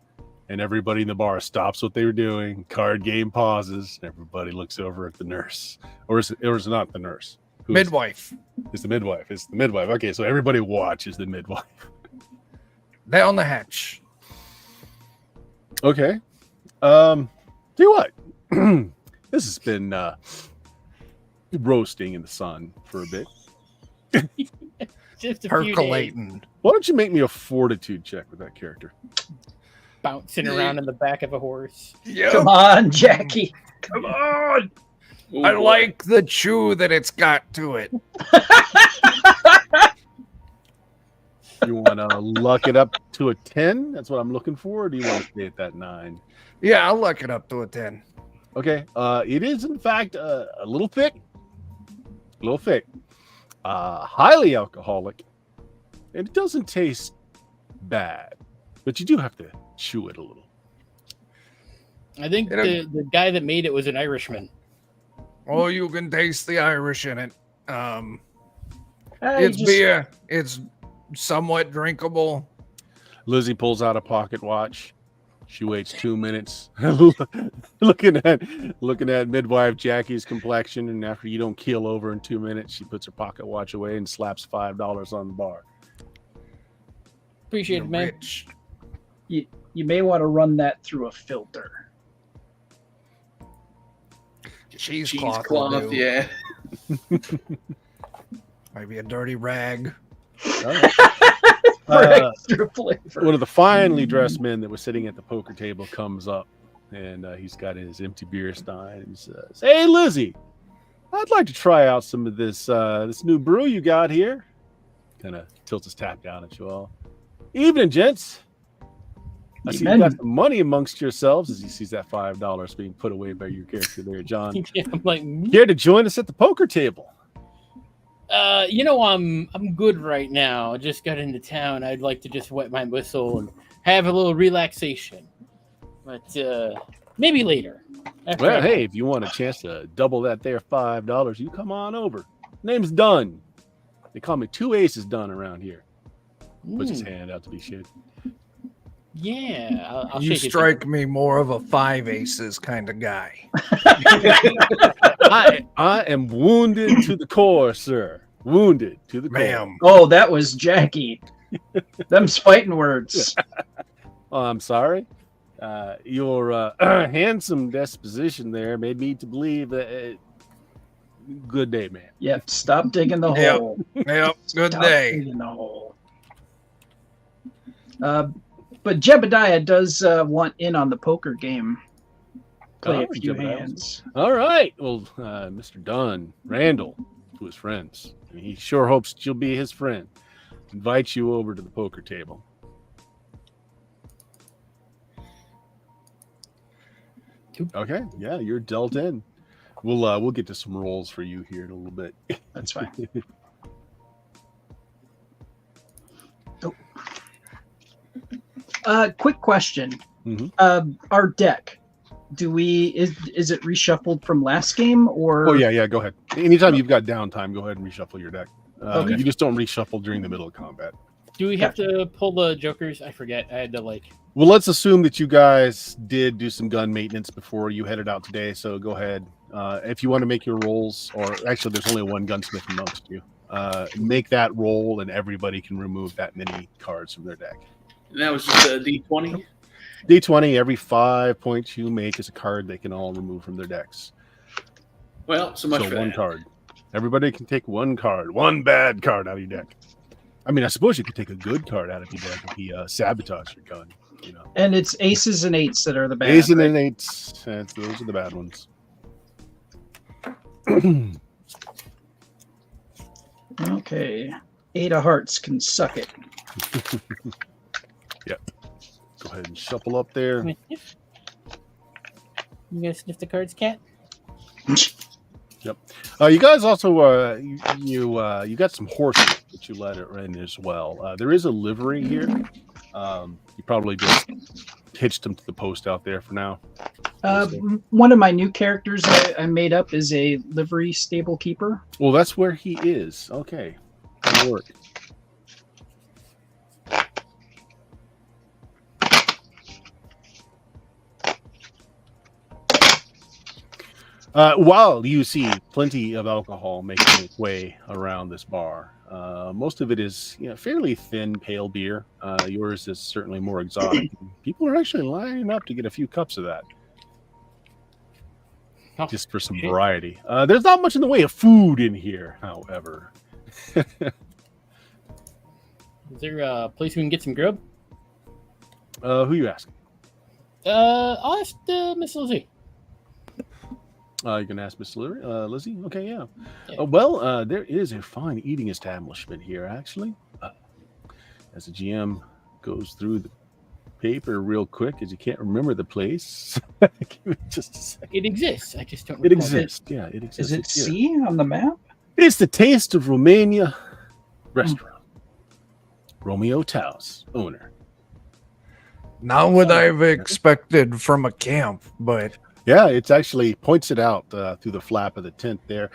And everybody in the bar stops what they were doing. Card game pauses. Everybody looks over at the nurse. Or is it not the nurse? Who is it? Midwife. It's the midwife. It's the midwife. Okay, so everybody watches the midwife. Down the hatch. Okay. Tell you what. This has been roasting in the sun for a bit. Just a few days Percolating. Why don't you make me a fortitude check with that character? bouncing around in the back of a horse. Yeah. Come on, Jackie. Come on. Ooh, I boy. like the chew that it's got to it. You want to luck it up to a 10? That's what I'm looking for. Or do you want to stay at that 9? Yeah, I'll luck it up to a 10. Okay. It is, in fact, a little thick. A little thick. Highly alcoholic. And it doesn't taste bad. But you do have to chew it a little. I think the guy that made it was an Irishman. Oh, you can taste the Irish in it. I It's just- beer. It's somewhat drinkable. Lizzie pulls out a pocket watch. She waits 2 minutes, looking at midwife Jackie's complexion, and after you don't keel over in 2 minutes, she puts her pocket watch away and slaps $5 on the bar. Appreciate it, man. Rich. You may want to run that through a filter. Cheesecloth. will Cheesecloth, do. yeah. Maybe a dirty rag. For extra flavor. One of the finely dressed men that was sitting at the poker table comes up, and he's got his empty beer stein and says, "Hey, Lizzie, I'd like to try out some of this new brew you got here." Kind of tilts his tap down at you all. "Evening, gents. I see you Amen. got some money amongst yourselves," as he sees that $5 being put away by your character there, John. Yeah, I'm like, Care to join us at the poker table? I'm good right now. I just got into town. I'd like to just wet my whistle and have a little relaxation. But maybe later. After Well, I- hey, if you want a chance to double that there $5, you come on over. Name's Dunn. They call me Two Aces Dunn around here. Puts his hand out to be shaken. Yeah, I'll You shake it. strike me more of a 5 aces kind of guy. I am wounded to the core, sir. Wounded to the core. Ma'am. Oh, that was Jackie. Them's fighting words. Oh, I'm sorry. Your handsome disposition there made me to believe that. Good day, man. Yep, stop digging the Yep. hole. Yep. Good Stop day. digging the hole. But Jebediah does want in on the poker game. Play a Oh, few Jebediah. hands. All right. Well, Mr. Dunn, Randall, to his friends. And he sure hopes you'll be his friend. Invites you over to the poker table. Okay. Yeah, you're dealt in. We'll get to some rolls for you here in a little bit. That's fine. Quick question. Mhm. Our deck. Is it reshuffled from last game or? Oh yeah. Go ahead. Anytime you've got downtime, go ahead and reshuffle your deck. Okay. You just don't reshuffle during the middle of combat. Do we have to pull the jokers? I forget. I had to Well, let's assume that you guys did do some gun maintenance before you headed out today. So go ahead. If you want to make your rolls, or actually, there's only one gunsmith amongst you. Make that roll, and everybody can remove that many cards from their deck. And that was just a D20. D20, every 5 points you make is a card they can all remove from their decks. Well, so much So for one that. card. Everybody can take one card, one bad card out of your deck. I mean, I suppose you could take a good card out of your deck if he sabotage your gun. You know, And it's aces and eights that are the bad. ace and right? an eights. Those are the bad ones. Okay. 8 of hearts can suck it. Go ahead and shuffle up there. You gonna sniff the cards, cat? You guys also you got some horses that you let it in as well. There is a livery here. You probably just hitched them to the post out there for now. One of my new characters I made up is a livery stable keeper. Well, that's where he is. Okay, that'll work. While you see plenty of alcohol making its way around this bar, most of it is fairly thin, pale beer. Yours is certainly more exotic. People are actually lining up to get a few cups of that, just for some variety. There's not much in the way of food in here, however. Is there a place we can get some grub? Who you asking? I'll ask Miss Lizzie. You can ask Miss Lizzie. Okay, yeah. Yeah. Well, there is a fine eating establishment here, actually. As the GM goes through the paper real quick, as you can't remember the place. Give me just a second. It exists. I just don't. It recall exists. Yeah, it exists. Is it It's here. C on the map? It's the Taste of Romania restaurant. Romeo Taus, owner. Not what I've expected from a camp, but Yeah, it's actually points it out through the flap of the tent there.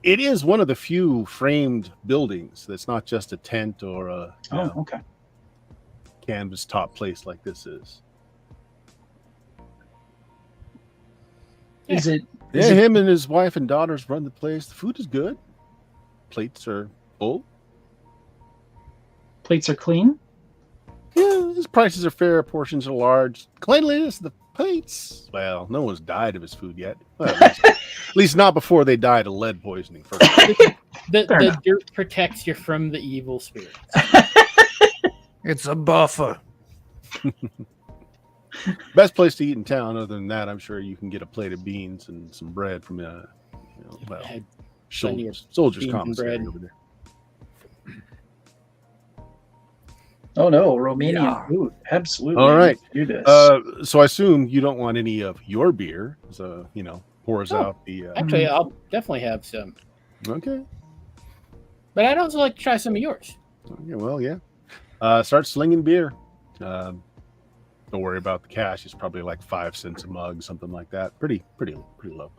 It is one of the few framed buildings that's not just a tent or a Okay. canvas top place like this is. Is it? Yeah, Is it him and his wife and daughters run the place. The food is good. Plates are full. plates are clean? Yeah, his prices are fair. Portions are large. Cleanliness, the plates. Well, no one's died of his food yet. Well, at least not before they died of lead poisoning first. The dirt protects you from the evil spirit. it's a buffer. Best place to eat in town. Other than that, I'm sure you can get a plate of beans and some bread from Had plenty of soldiers' beans and commissary bread. over there. Oh no, Romanian Yeah. food. Absolutely. All right. Let's do this. So I assume you don't want any of your beer. So pours Oh. out the. Actually, I'll definitely have some. Okay. But I'd also like to try some of yours. Okay. Well, yeah. Start slinging beer. Don't worry about the cash. It's probably like 5 cents a mug, something like that. Pretty low.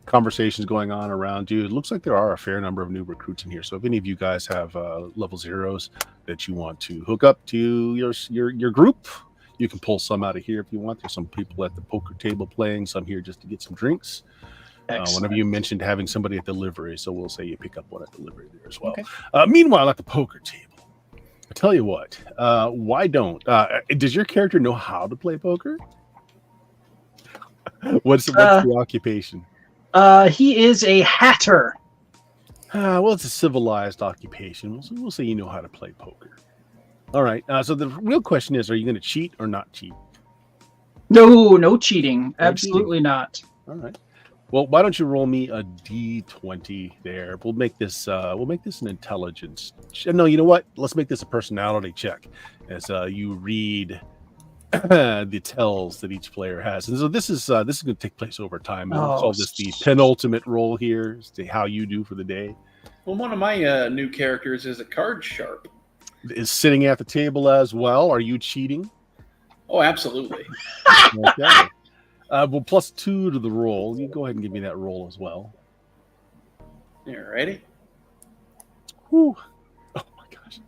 Conversations going on around you. It looks like there are a fair number of new recruits in here. So if any of you guys have level zeros that you want to hook up to your group, you can pull some out of here if you want. There's some people at the poker table playing, some here just to get some drinks. Whenever you mentioned having somebody at the livery, so we'll say you pick up one at the livery there as well. Okay. Meanwhile, at the poker table, I tell you what, why don't does your character know how to play poker? What's the occupation? He is a hatter. Well, it's a civilized occupation. We'll say you know how to play poker. All right. So the real question is, are you going to cheat or not cheat? No cheating. Absolutely not. All right. Well, why don't you roll me a D20 there? We'll make this an intelligence. No, you know what? Let's make this a personality check as you read the tells that each player has. And so this is going to take place over time. We'll call this the penultimate roll here, see how you do for the day. Well, one of my new characters is a card sharp. Is sitting at the table as well. Are you cheating? Oh, absolutely. Okay. Well, +2 to the roll. You go ahead and give me that roll as well. You ready? Whew. Oh my gosh.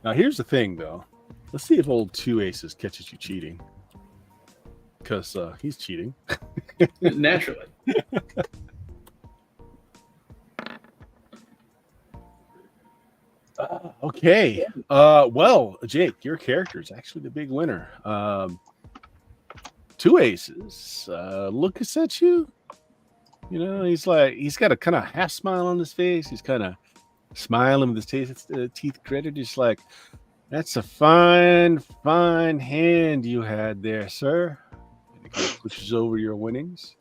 Now here's the thing, though. Let's see if old 2 aces catches you cheating, because he's cheating. Naturally. Okay. Well, Jake, your character is actually the big winner. 2 aces. Looks at you. He's got a kind of half smile on his face. He's kind of smiling with his teeth gritted. He's like, "That's a fine hand you had there, sir." And he kind of pushes over your winnings.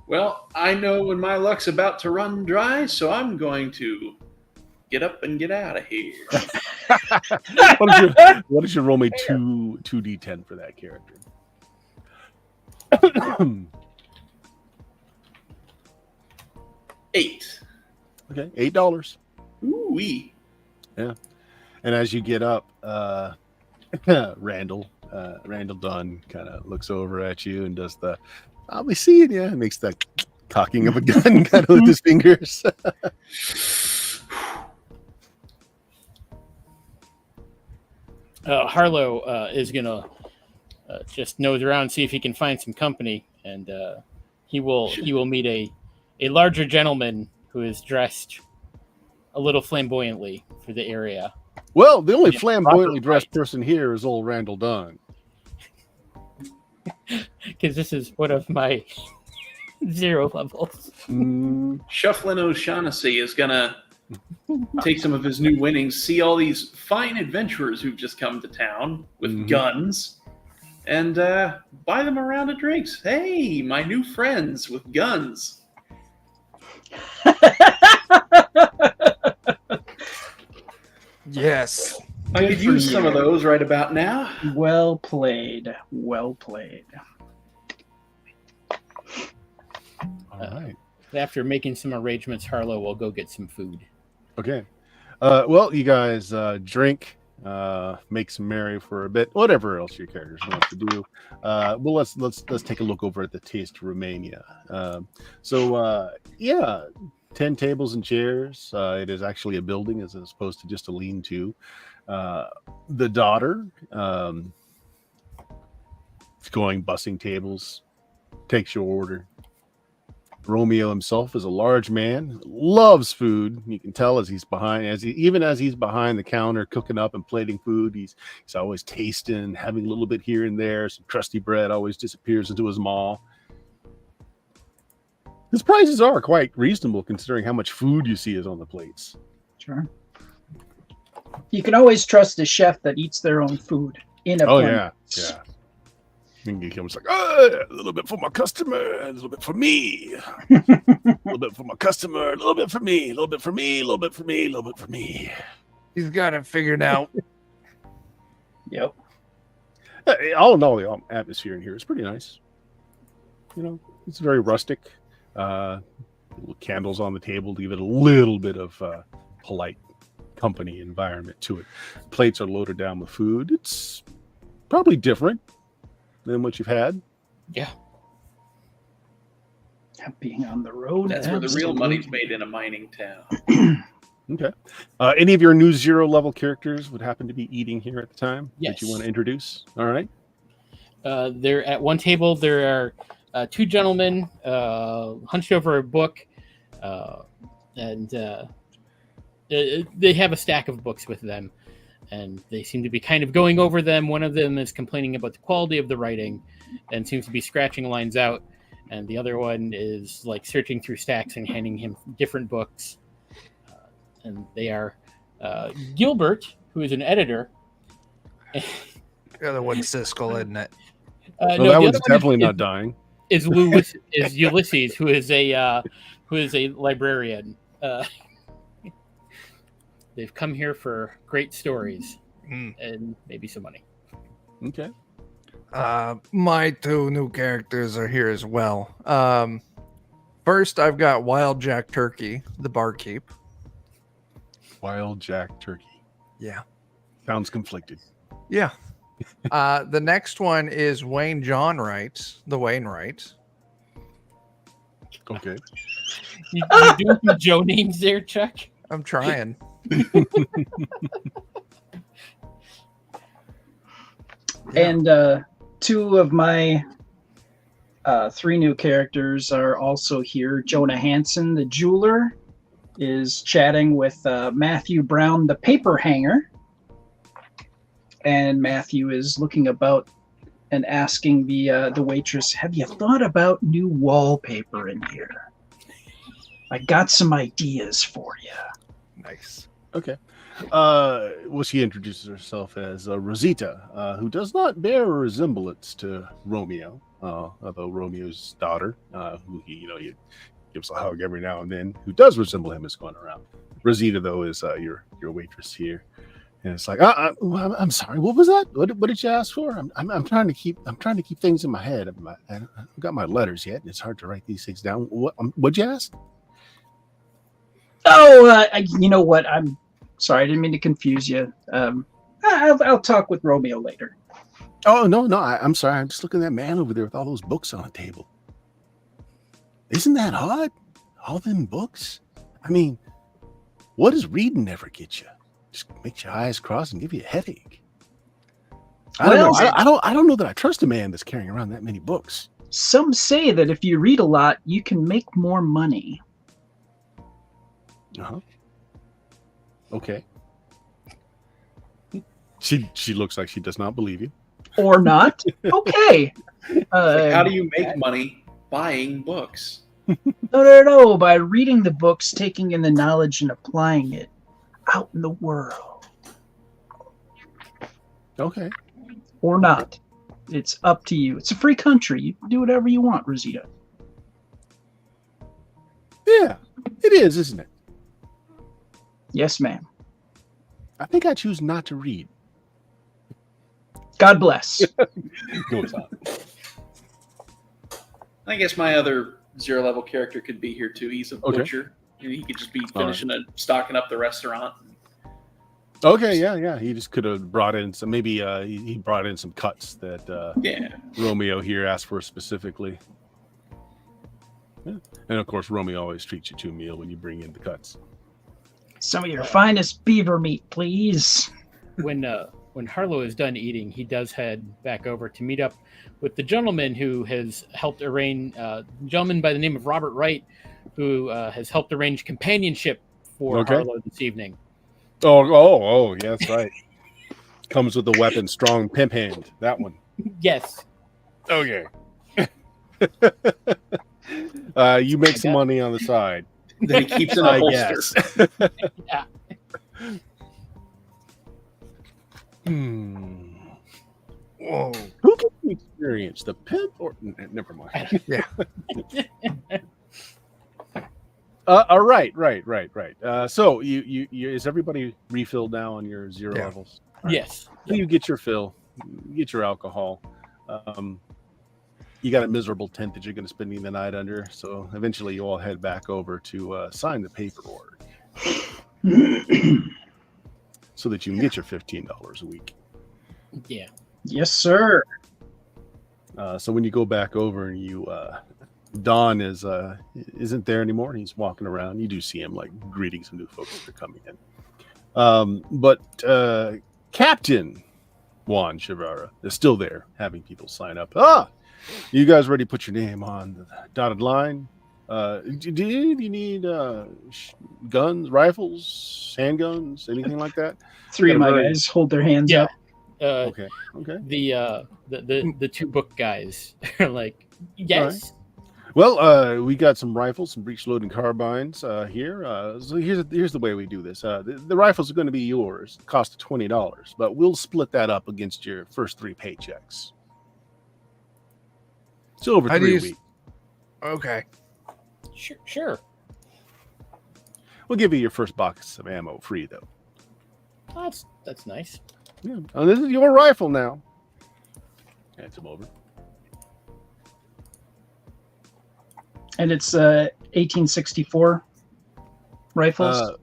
Well, I know when my luck's about to run dry, so I'm going to get up and get out of here. Why don't you roll me 2d10 for that character? 8. Okay, $8. Ooh-wee. Yeah. And as you get up, Randall Dunn kind of looks over at you and does the "I'll be seeing you," and makes the cocking of a gun kind of with his fingers. Harlow is gonna just nose around and see if he can find some company, and he will meet a larger gentleman who is dressed a little flamboyantly for the area. Well, the only Yeah, flamboyantly proper dressed fight. person here is old Randall Dunn. Because this is one of my 0 levels. Shufflin' O'Shaughnessy is going to take some of his new winnings, see all these fine adventurers who've just come to town with guns, and buy them a round of drinks. Hey, my new friends with guns. Yes. I Good could for use you. some of those right about now. Well played. Well played. All right. After making some arrangements, Harlow will go get some food. Okay. Well, you guys drink make some merry for a bit, whatever else your characters want to do. Well, let's take a look over at the Taste Romania. Yeah, 10 tables and chairs. It is actually a building as opposed to just a lean-to. The daughter is going bussing tables, takes your order. Romeo himself is a large man, loves food. You can tell as he's behind the counter cooking up and plating food. He's always tasting, having a little bit here and there. Some crusty bread always disappears into his maw. His prices are quite reasonable considering how much food you see is on the plates. Sure. You can always trust a chef that eats their own food in a yeah. And he comes like, a little bit for my customer, a little bit for me, a little bit for my customer, a little bit for me, a little bit for me, a little bit for me, a little bit for me. He's got it figured out. Yep. All in all, the atmosphere in here is pretty nice. You know, it's very rustic. Little candles on the table to give it a little bit of polite company environment to it. Plates are loaded down with food. It's probably different than what you've had. Yeah. Being on the road. That's where the real money's made in a mining town. Okay. Any of your new 0 level characters would happen to be eating here at the time Yes. that you want to introduce? All right. They're at one table. There are 2 gentlemen hunched over a book, and they have a stack of books with them, and they seem to be kind of going over them. One of them is complaining about the quality of the writing and seems to be scratching lines out, and the other one is like searching through stacks and handing him different books. And they are Gilbert, who is an editor. The other one's Siskel, isn't it? No, that one's definitely not dying. Is Ulysses, who is a librarian. They've come here for great stories and maybe some money. Okay. My 2 new characters are here as well. First, I've got Wild Jack Turkey, the barkeep. Wild Jack Turkey. Yeah. Sounds conflicted. Yeah. The next one is Wayne John Wright, the Wainwright. Okay. You doing some Joe names there, Chuck? I'm trying. And 2 of my 3 new characters are also here. Jonah Hansen, the jeweler, is chatting with Matthew Brown, the paper hanger. And Matthew is looking about and asking the waitress, "Have you thought about new wallpaper in here? I got some ideas for you." Nice. Okay. Well, she introduces herself as Rosita, who does not bear a resemblance to Romeo, although Romeo's daughter, who he gives a hug every now and then, who does resemble him, is going around. Rosita, though, is your waitress here, and it's like, I'm sorry, what was that? What did you ask for? I'm trying to keep things in my head. I haven't got my letters yet, and it's hard to write these things down. What'd you ask? Oh, you know what? I'm sorry, I didn't mean to confuse you. I'll talk with Romeo later. Oh, no, I'm sorry. I'm just looking at that man over there with all those books on the table. Isn't that odd? All them books? I mean, what does reading ever get you? Just makes your eyes cross and give you a headache. I don't know that I trust a man that's carrying around that many books. Some say that if you read a lot, you can make more money. Uh-huh. Okay. She looks like she does not believe you. Or not. Okay. How do you make money buying books? No. By reading the books, taking in the knowledge, and applying it out in the world. Okay. Or not. It's up to you. It's a free country. You can do whatever you want, Rosita. Yeah, it is, isn't it? Yes, ma'am. I think I choose not to read. God bless. Goes on. I guess my other 0 level character could be here too. He's a butcher. He could just be finishing stocking up the restaurant. Okay, yeah. He just could have brought in some. Maybe he brought in some cuts that Yeah. Romeo here asked for specifically. Yeah. And of course, Romeo always treats you to a meal when you bring in the cuts. Some of your finest beaver meat, please. When Harlow is done eating, he does head back over to meet up with the gentleman who has helped arrange, gentleman by the name of Robert Wright, who has helped arrange companionship for Harlow this evening. Oh, yeah, that's right. Comes with the weapon, strong pimp hand. That one. Yes. Okay. You make some money on the side. That he keeps in a holster. Yeah. Whoa. Who can experience the pimp or never mind? Yeah. Right. So you is everybody refilled now on your zero Yeah. levels? Yes. So you get your fill, you get your alcohol. You got a miserable tent that you're going to spend the night under. So eventually you all head back over to sign the paperwork so that you can get your $15 a week. Yeah. Yes, sir. So when you go back over and you Don isn't there anymore. He's walking around. You do see him like greeting some new folks that are coming in. But Captain Juan Chivara is still there having people sign up. You guys already put your name on the dotted line. Do you need guns, rifles, handguns, anything like that? Three of my Very- guys hold their hands Yeah. up. Okay. The two book guys are like, yes. Well, we got some rifles, some breech loading carbines here. So here's the way we do this. The rifles are going to be yours. Cost $20, but we'll split that up against your first 3 paychecks. So over How do 3 you weeks. Okay. Sure. We'll give you your first box of ammo free, though. That's nice. Yeah. And this is your rifle now. Hands him over. And it's 1864 rifles.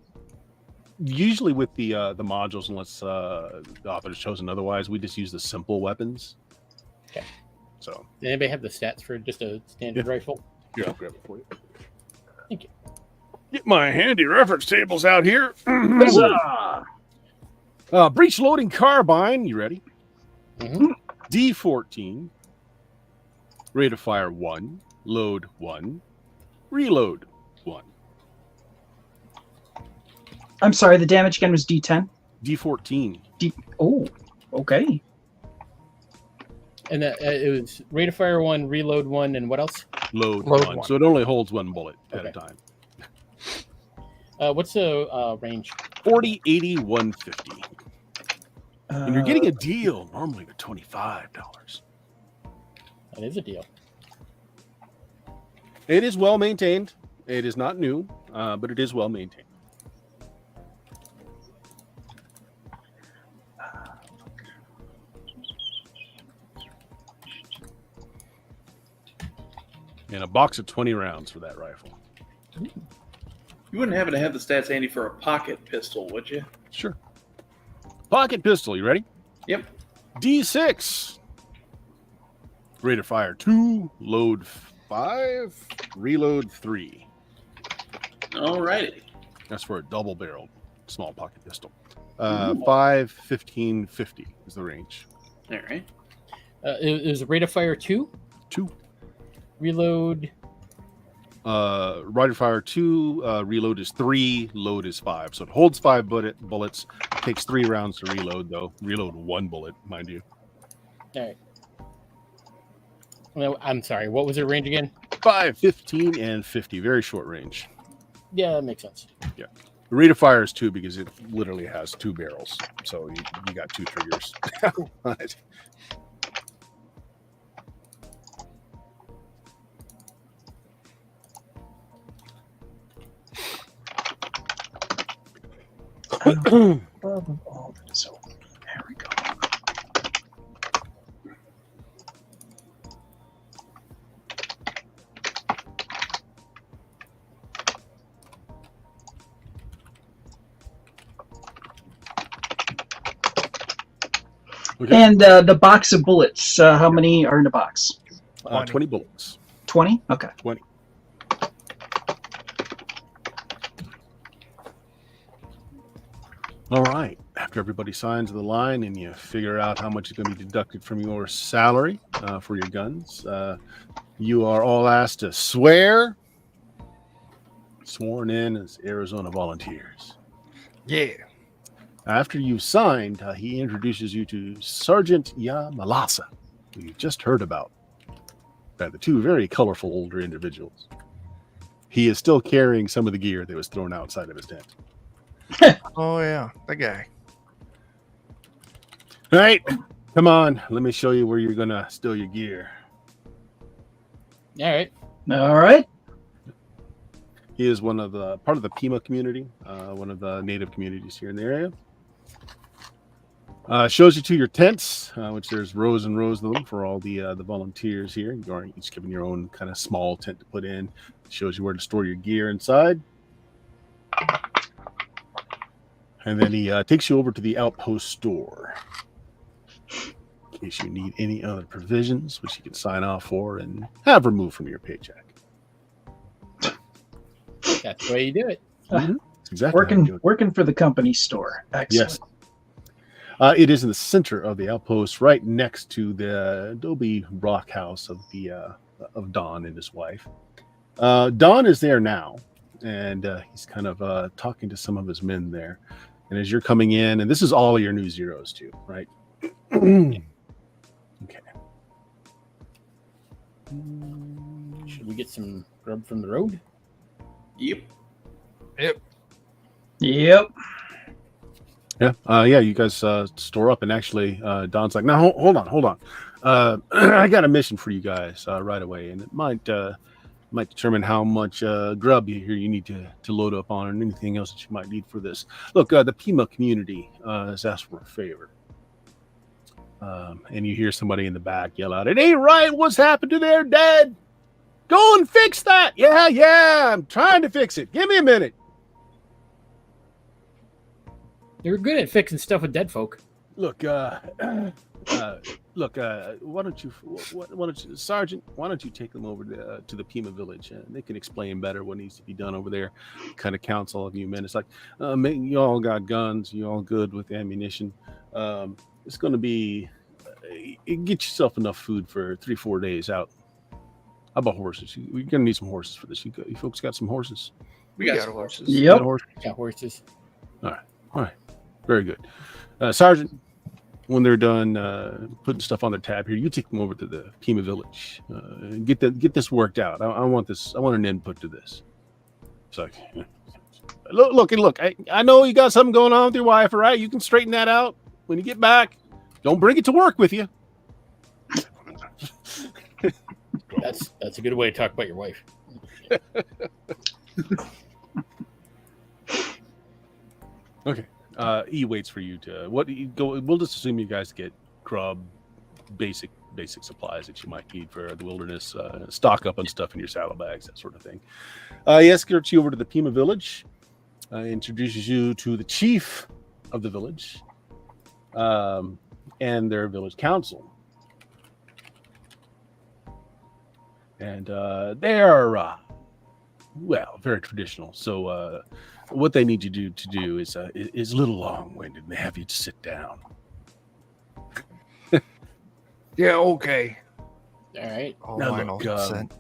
Usually with the modules, unless the author has chosen otherwise, we just use the simple weapons. Okay. So Does anybody have the stats for just a standard rifle? here, I'll grab it for you. Thank you. Get my handy reference tables out here. Huzzah! Breech loading carbine. You ready? Mhm. D14. Rate of fire 1. Load 1. Reload 1. I'm sorry, the damage again was D10. D14. Oh, okay. And that it was rate of fire 1, reload 1, and what else? Load Load 1. one. So it only holds 1 bullet at a Okay. time. What's the range? 40, 80, 150. And you're Uh, getting a deal. Normally they're $25. That is a deal. It is well maintained. It is not new, but it is well maintained. And a box of 20 rounds for that rifle. You wouldn't happen to have the stats handy for a pocket pistol, would you? Sure. Pocket pistol. You ready? Yep. D6. Rate of fire 2. Load 5. Reload 3. Alrighty. That's for a double-barreled small pocket pistol. 5, 15, 50 is the range. All right. It was rate of fire 2, 2. reload. Rate of fire 2. Reload is 3. Load is 5. So it holds 5 bullets. Takes 3 rounds to reload, though. Reload 1 bullet, mind you. All right. No, I'm sorry. What was the range again? 5, 15, and 50. Very short range. Yeah, that makes sense. The rate of fire is 2 because it literally has 2 barrels. So you got 2 triggers. on it. Above all that is open. There we go. Okay. And the box of bullets, how many are in a box? 20 bullets. 20? Okay. 20. All right. After everybody signs the line and you figure out how much is going to be deducted from your salary for your guns, you are all asked to swear. Sworn in as Arizona volunteers. Yeah. After you've signed, he introduces you to Sergeant Malasa, who you just heard about. The two very colorful older individuals. He is still carrying some of the gear that was thrown outside of his tent. Oh yeah, that guy. All right, come on. Let me show you where you're gonna steal your gear. All right. All right. He is one of the part of the Pima community, one of the native communities here in the area. Shows you to your tents, which there's rows and rows of them for all the volunteers here. You're each given your own kind of small tent to put in. Shows you where to store your gear inside. And then he takes you over to the outpost store in case you need any other provisions, which you can sign off for and have removed from your paycheck. That's the way you do it. Mm-hmm. That's exactly how you do it. Working for the company store. Excellent. Yes. It is in the center of the outpost, right next to the adobe rock house of Don and his wife. Don is there now, and he's kind of talking to some of his men there. And as you're coming in, and this is all your new zeros too, right? Okay. Should we get some grub from the road? Yep. Yep. Yeah. You guys store up, and actually, Don's like, "No, hold on. I got a mission for you guys right away, and it might determine how much grub you need to load up on, and anything else that you might need for this. Look, the Pima community has asked for a favor." And you hear somebody in the back yell out, "It ain't right! What's happened to their dad? Go and fix that!" Yeah, I'm trying to fix it. Give me a minute. You're good at fixing stuff with dead folk. Look, why don't you, Sergeant? Why don't you take them over to the Pima village? They can explain better what needs to be done over there. Kind of counts all of you men. It's like, you all got guns. You all good with ammunition. It's going to be get yourself enough food for 3-4 days out. How about horses? We're going to need some horses for this. You folks got some horses? We got some horses. You Yep. got horses? Got horses. All right. Very good. Sergeant, when they're done putting stuff on their tab here, you take them over to the Pima village. Get this worked out. I want this. I want an input to this. It's like, look. I know you got something going on with your wife, all right? You can straighten that out when you get back. Don't bring it to work with you. That's a good way to talk about your wife. Okay. He waits for you to go. We'll just assume you guys get grub, basic supplies that you might need for the wilderness. Stock up on stuff in your saddlebags, that sort of thing. He escorts you over to the Pima village. Introduces you to the chief of the village, and their village council. And they are very traditional. So what they need you to do is a little long-winded, and they have you to sit down. Yeah, okay. All right. All Now mine look, all consent.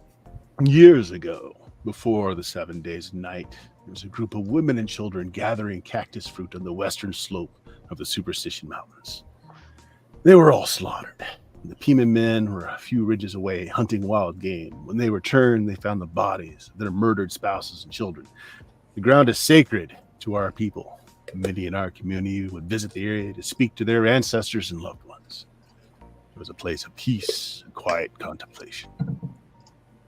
Years ago, before the 7 days night, there was a group of women and children gathering cactus fruit on the western slope of the Superstition Mountains. They were all slaughtered. The Pima men were a few ridges away hunting wild game. When they returned, they found the bodies of their murdered spouses and children. The ground is sacred to our people. Many in our community would visit the area to speak to their ancestors and loved ones. It was a place of peace and quiet contemplation.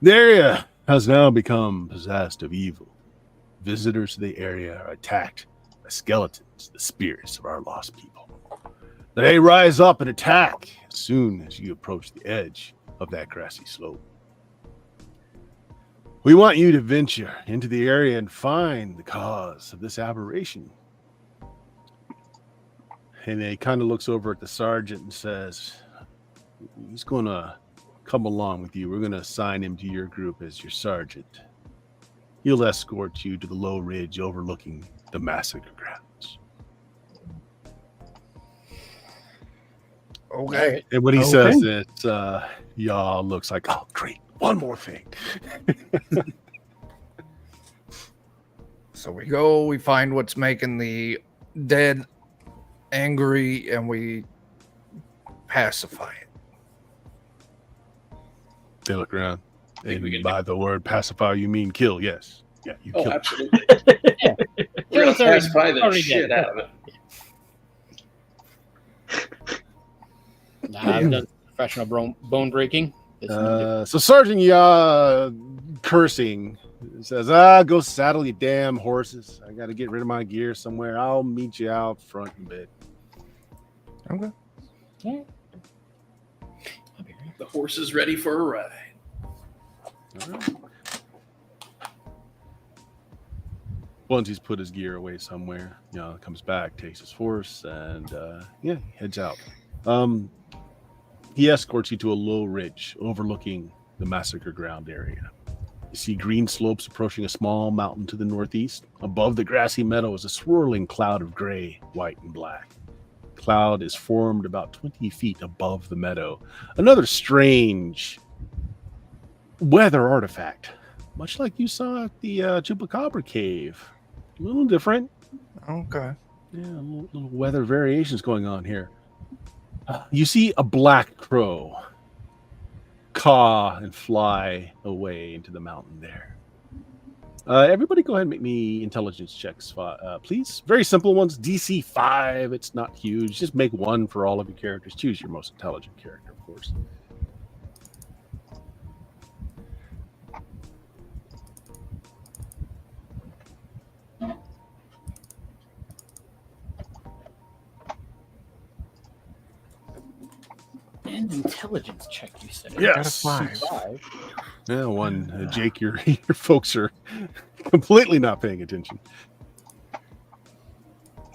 The area has now become possessed of evil. Visitors to the area are attacked by skeletons, the spirits of our lost people. They rise up and attack as soon as you approach the edge of that grassy slope. We want you to venture into the area and find the cause of this aberration. And he kind of looks over at the sergeant and says, he's going to come along with you. We're going to assign him to your group as your sergeant. He'll escort you to the low ridge overlooking the Massacre Grounds. Okay. And when he says it, y'all looks like, oh, great. One more thing. So we go, we find what's making the dead angry, and we pacify it. They look around. Think we And can by the word pacify, you mean kill. Yes. Yeah, you Oh, kill. absolutely. Yeah. We're It's gonna already- pacify the already shit dead. out of it. Nah, I've done professional bone breaking. So Sergeant cursing, says, go saddle your damn horses. I got to get rid of my gear somewhere. I'll meet you out front in a bit. Okay. Yeah. The horse is ready for a ride. All right. Once he's put his gear away somewhere, comes back, takes his horse, and heads out. He escorts you to a low ridge overlooking the Massacre Ground area. You see green slopes approaching a small mountain to the northeast. Above the grassy meadow is a swirling cloud of gray, white, and black. The cloud is formed about 20 feet above the meadow. Another strange weather artifact, much like you saw at the Chupacabra cave. A little different. Okay. Yeah, little weather variations going on here. You see a black crow caw and fly away into the mountain there. Everybody go ahead and make me intelligence checks, please. Very simple ones. DC 5. It's not huge. Just make one for all of your characters. Choose your most intelligent character, of course. And intelligence check, you said. Yes. Got a 5. Yeah, one. Jake, your folks are completely not paying attention. I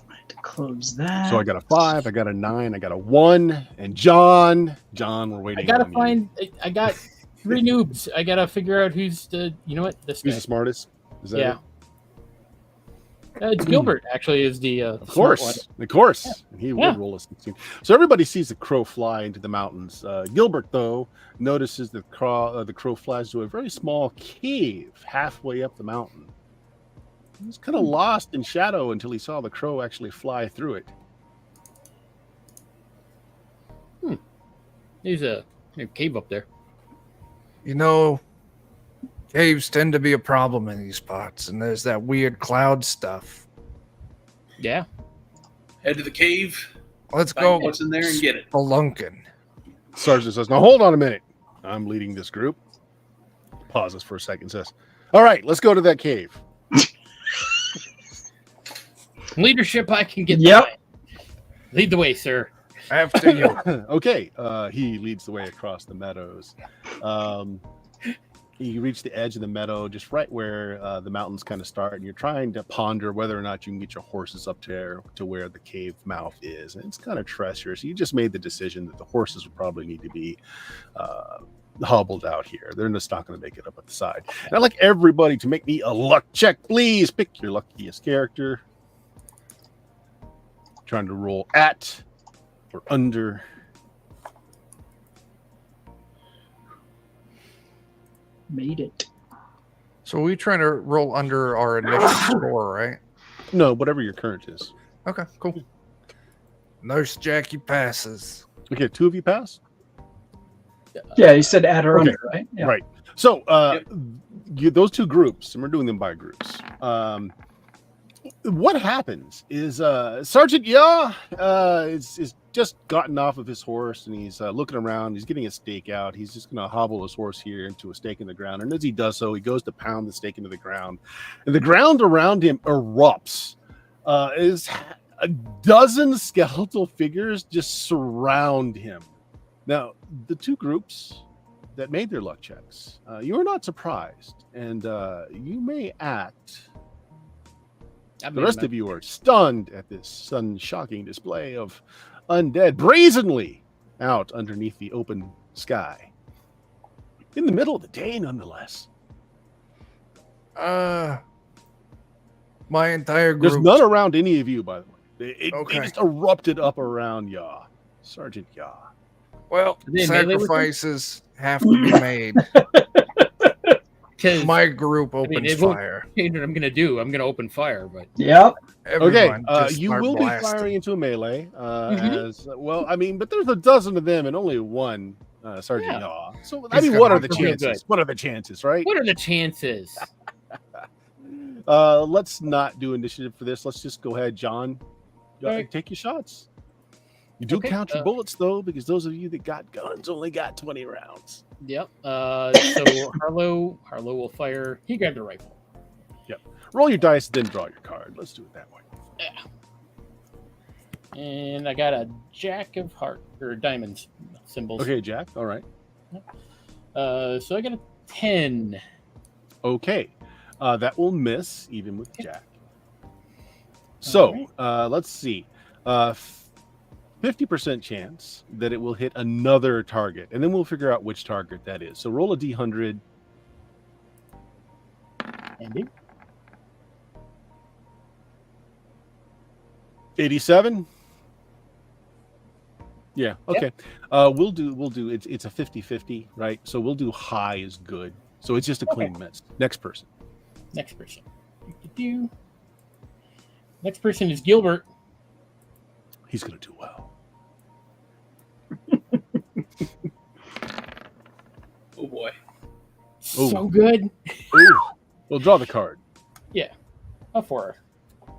had to close that. So I got a 5, I got a 9, I got a 1, and John, we're waiting. I gotta on find. I got 3 noobs. I gotta figure out who's the. You know what? This Who's guy. the smartest? Is that Yeah. it? It's Gilbert. Actually, is the. Of course. And he Yeah. would roll a 16. So everybody sees the crow fly into the mountains. Gilbert, though, notices the crow flies to a very small cave halfway up the mountain. He was kind of lost in shadow until he saw the crow actually fly through it. There's a cave up there. You know, caves tend to be a problem in these spots, and there's that weird cloud stuff. Yeah. Head to the cave, Let's find go what's in there, and get it. spelunking. Sergeant says, now hold on a minute. I'm leading this group. Pauses for a second, says, all right, let's go to that cave. Leadership, I can get. Yep. behind. Lead the way, sir. After you. Okay, he leads the way across the meadows. You reach the edge of the meadow, just right where the mountains kind of start, and you're trying to ponder whether or not you can get your horses up there to where the cave mouth is. And it's kind of treacherous. You just made the decision that the horses would probably need to be hobbled out here. They're just not going to make it up at the side. And I'd like everybody to make me a luck check, please. Pick your luckiest character. Trying to roll at or under. Made it. So we trying to roll under our initial score, right? No, whatever your current is. Okay, cool. Nurse Jackie passes. Okay, 2 of you pass. Yeah, you said at or Okay. under, right? Yeah. Right. So those 2 groups, and we're doing them by groups. What happens is Sergeant is just gotten off of his horse, and he's looking around. He's getting a stake out. He's just going to hobble his horse here into a stake in the ground. And as he does so, he goes to pound the stake into the ground. And the ground around him erupts. Is a dozen skeletal figures just surround him. Now, the 2 groups that made their luck checks, you are not surprised. And you may act The rest of you are stunned at this sudden shocking display of undead brazenly out underneath the open sky. In the middle of the day, nonetheless. My entire There's group. none around any of you, by the way. It Okay. just erupted up around Yaw. Sergeant Yaw. Well, Are they melee with them? sacrifices have to be made. Because My group mean, opens it won't- fire. change what I'm gonna do. I'm gonna open fire, but Yep. Everyone Okay, just you start will blasting. be firing into a melee Mhm. as well. I mean, but there's a dozen of them and only one Sergeant Yeah. Yaw. So I He's mean, gonna what are have the to feel chances? good. What are the chances, right? what are the chances? Let's not do initiative for this. Let's just go ahead, John. Alright. Take your shots. You do Okay, count your bullets though, because those of you that got guns only got 20 rounds. Yep. So Harlow will fire. He grabbed a rifle. Roll your dice, then draw your card. Let's do it that way. And I got a jack of heart or diamonds symbols. Okay, Jack. All right. So I got a 10. Okay. That will miss even with Jack. So let's see. 50% chance that it will hit another target, and then we'll figure out which target that is. So roll a d100. Andy. 87. Yeah. Okay. We'll do. It's a 50-50, right? So we'll do high is good. So it's just a clean miss. Next person. Next person. Next person is Gilbert. He's gonna do well. Oh boy. So good. Ooh. We'll draw the card. A 4.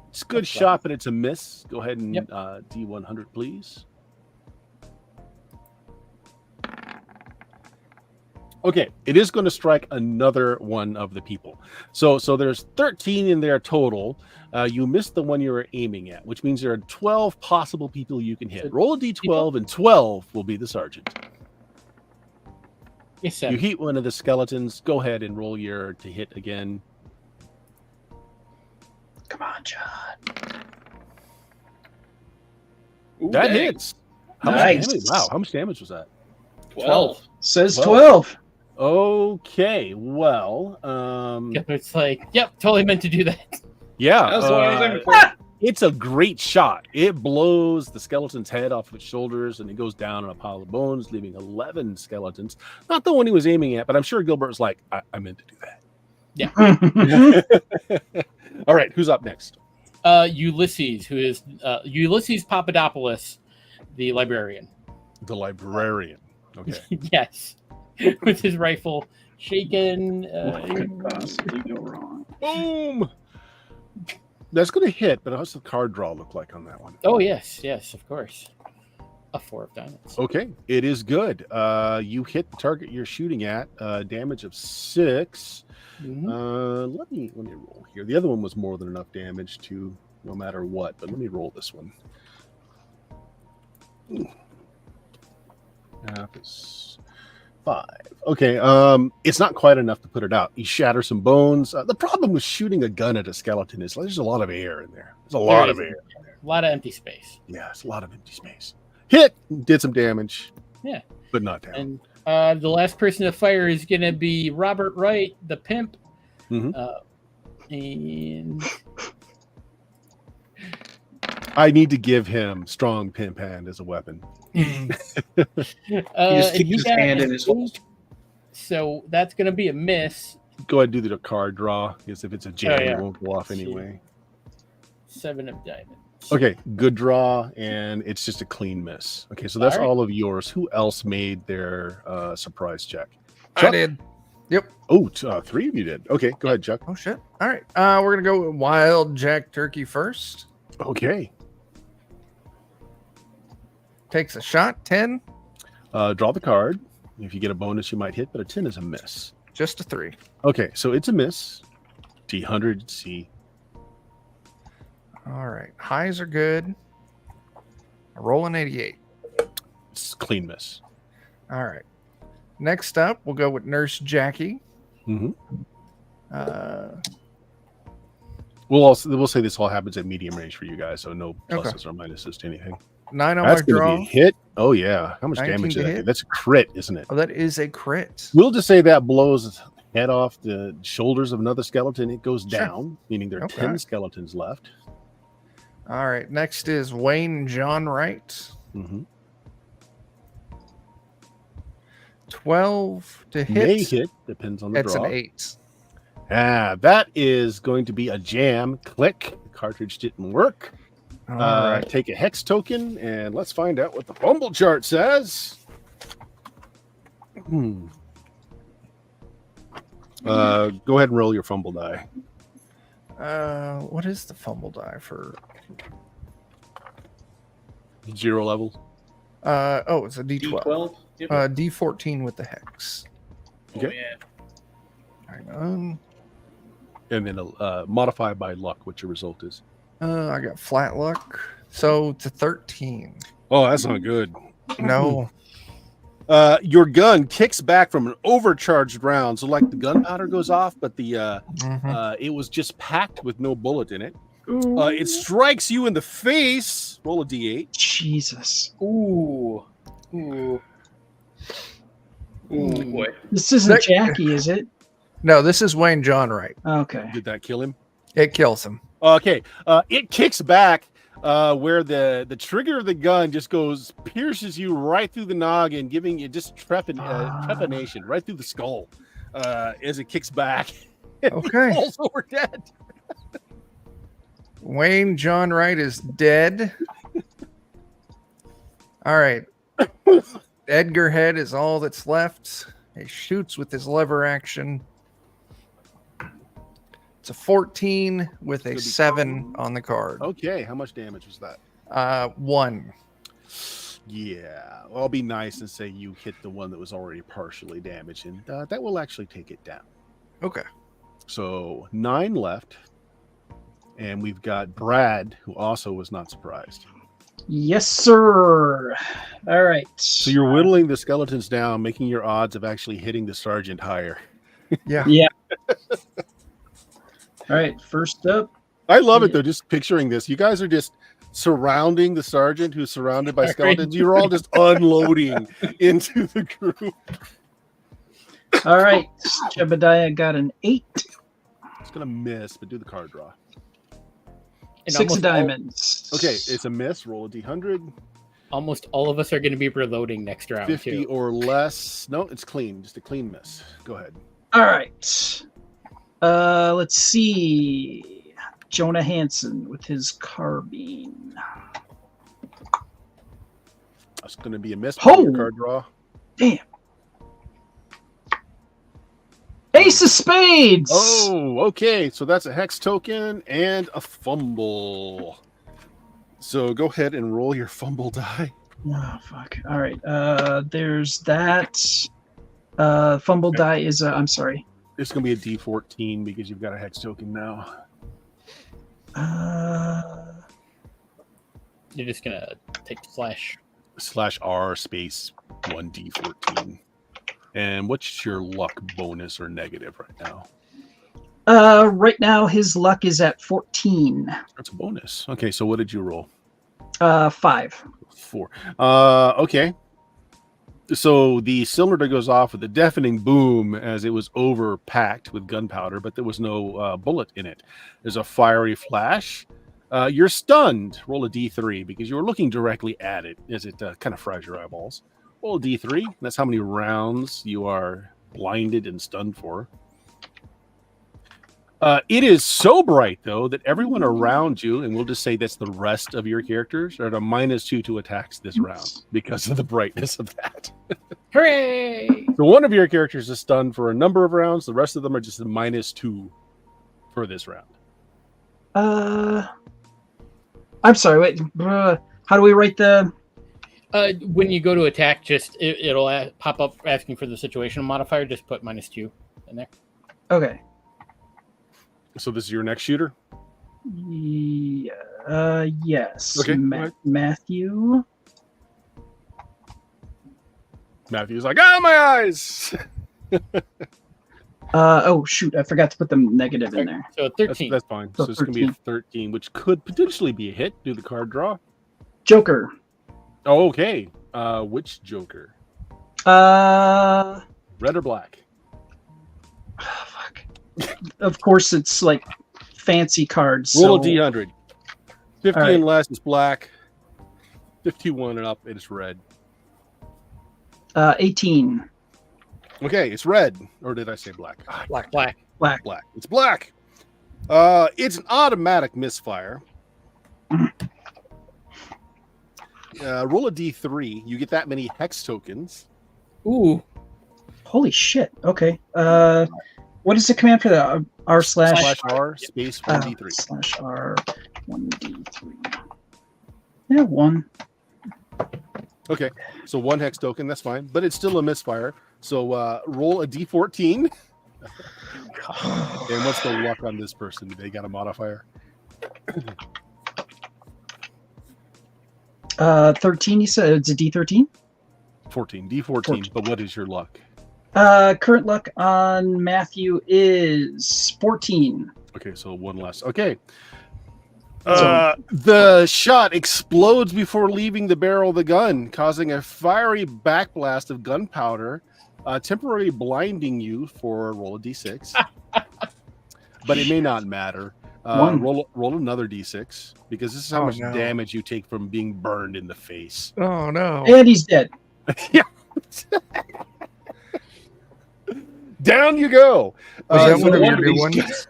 It's a good That's shot, but it's a miss. Go ahead and Yep. D100, please. Okay, it is going to strike another one of the people. So there's 13 in there total. You missed the one you were aiming at, which means there are 12 possible people you can hit. So Roll a D12, and 12 will be the sergeant. Yes, You hit one of the skeletons. Go ahead and roll your to hit again. Come on, John. Ooh, That dang. hits. How Nice. much damage? Wow, how much damage was that? 12. Says 12. 12. Okay, well, Gilbert's like, yep, totally meant to do that. yeah, That's the one I was aiming for. it's a great shot. It blows the skeleton's head off of its shoulders, and it goes down in a pile of bones, leaving 11 skeletons. Not the one he was aiming at, but I'm sure Gilbert was like, I meant to do that. All right, who's up next? Ulysses, who is Ulysses Papadopoulos, the librarian. The librarian. Okay. Yes, with his rifle shaken. What could possibly go wrong? Boom! That's going to hit, but how's the card draw look like on that one? Oh yes, of course. A 4 of diamonds. Okay, it is good. You hit the target you're shooting at, damage of 6. Mhm. Let me roll here. The other one was more than enough damage to no matter what, but let me roll this one. It's 5. Okay, it's not quite enough to put it out. You shatter some bones. The problem with shooting a gun at a skeleton is there's a lot of air in there. There's a lot of air. A lot of empty space. Yeah, it's a lot of empty space. Hit, did some damage. Yeah. But not down. And the last person to fire is going to be Robert Wright, the pimp. Mhm. And I need to give him strong pimp hand as a weapon. He just and keeps his got hand in an his holster. 8, so that's going to be a miss. Go ahead and do the card draw, because if it's a jam, yeah. it won't go off anyway. 7 of diamonds. Okay, good draw, and it's just a clean miss. Okay, so that's All right. all of yours. Who else made their surprise check? I Chuck? did. Yep. Oh, 3 of you did. Okay, go ahead, Chuck. Oh shit. All right. We're gonna go with Wild Jack Turkey first. Okay, Takes a shot. 10. draw the card. If you get a bonus, you might hit, but a 10 is a miss. Just a 3. Okay, so it's a miss. D100, C. All right. Highs are good. Rolling 88. It's a clean miss. All right. Next up, we'll go with Nurse Jackie. Mm-hmm. We'll say this all happens at medium range for you guys, so no Okay. pluses or minuses to anything. 9 on That's my going to draw. be a hit. Oh yeah, how much 19 damage to did that do? hit. That's a crit, isn't it? Oh, that is a crit. We'll just say that blows the head off the shoulders of another skeleton. It goes Sure. down, meaning there are Okay. 10 skeletons left. All right. Next is Wayne John Wright. Mm-hmm. 12 to hit. May hit, depends on the It's draw. an 8. That is going to be a jam. Click. The cartridge didn't work. All right. Take a hex token, and let's find out what the fumble chart says. Go ahead and roll your fumble die. What is the fumble die for? 0 level. It's a D12. D12? Yep. D14 with the hex. Oh, okay. yeah. Hang on. And then modify by luck what your result is. I got flat luck, so it's a 13. Oh, that's not good. No. Your gun kicks back from an overcharged round. So like the gunpowder goes off, but the it was just packed with no bullet in it. It strikes you in the face. Roll a d8. Jesus. Ooh. Oh, boy. This isn't Jackie, is it? No, this is Wayne John Wright. Okay. Did that kill him? It kills him. Okay. It kicks back where the trigger of the gun just pierces you right through the noggin, giving you just trepidation right through the skull as it kicks back. Okay. Falls over dead. Wayne John Wright is dead. All right. Edgar Head is all that's left. He shoots with his lever action. It's a 14 with a 7 on the card. Okay. How much damage was that? 1. Yeah. Well, I'll be nice and say you hit the one that was already partially damaged, and that will actually take it down. Okay. So 9 left. And we've got Brad, who also was not surprised. Yes, sir. All right. So you're whittling the skeletons down, making your odds of actually hitting the sergeant higher. Yeah. Yeah. All right. First up. I love it, though, just picturing this. You guys are just surrounding the sergeant who's surrounded by skeletons. You're all just unloading into the group. All right. Jebediah got an 8. It's going to miss, but do the card draw. And 6 almost diamonds. Okay, it's a miss. Roll a d100. Almost all of us are going to be reloading next round, 50 too. or less. No, it's clean. Just a clean miss. Go ahead. All right. Let's see. Jonah Hansen with his carbine. That's going to be a miss. Oh! Your card draw. Damn. Ace of spades. Oh, okay. So that's a hex token and a fumble. So go ahead and roll your fumble die. Oh, fuck. All right. There's that. Fumble die is I'm sorry. It's going to be a D14 because you've got a hex token now. You're just going to take slash. /R space 1D14. And what's your luck bonus or negative right now? Right now his luck is at 14. That's a bonus. Okay, so what did you roll? 5. 4. Okay. So the cylinder goes off with a deafening boom as it was overpacked with gunpowder, but there was no bullet in it. There's a fiery flash. You're stunned. Roll a D3 because you were looking directly at it as it kind of fries your eyeballs. Roll a D3. That's how many rounds you are blinded and stunned for. It is so bright, though, that everyone around you, and we'll just say that's the rest of your characters, are at a -2 to attacks this round because of the brightness of that. Hooray! So one of your characters is stunned for a number of rounds. The rest of them are just a -2 for this round. I'm sorry. Wait. How do we write the? When you go to attack, just it'll pop up asking for the situation modifier. Just put -2 in there. Okay. So this is your next shooter? Yeah, yes. Okay, go ahead. Matthew. Matthew's like, my eyes! Oh shoot, I forgot to put the negative in there. So 13. That's fine. So So it's going to be a 13, which could potentially be a hit. Do the card draw. Joker. Oh, okay. Which Joker? Red or black? Fuck. Of course, it's like fancy cards. Roll so, a D100. 50 All right. and less is black. 51 and up, it is red. 18. Okay, it's red. Or did I say black? Black. Black. Black. It's black. It's an automatic misfire. Roll a D3. You get that many hex tokens. Ooh. Holy shit. Okay. What is the command for that? R slash R space 1D3. slash R 1D3. Yeah, 1. Okay, so 1 hex token, that's fine, but it's still a misfire. So roll a D14. And what's the luck on this person? Do they got a modifier? 13, you said it's a D13? 14. D14. 14. But what is your luck? Current luck on Matthew is 14. Okay, so 1 less. Okay. The shot explodes before leaving the barrel of the gun, causing a fiery backblast of gunpowder, temporarily blinding you for roll a D6. But it may not matter. Roll another D6 because this is how much damage you take from being burned in the face. Oh no! And he's dead. Yeah. Down you go. Was that so one of one your of new these ones? guys-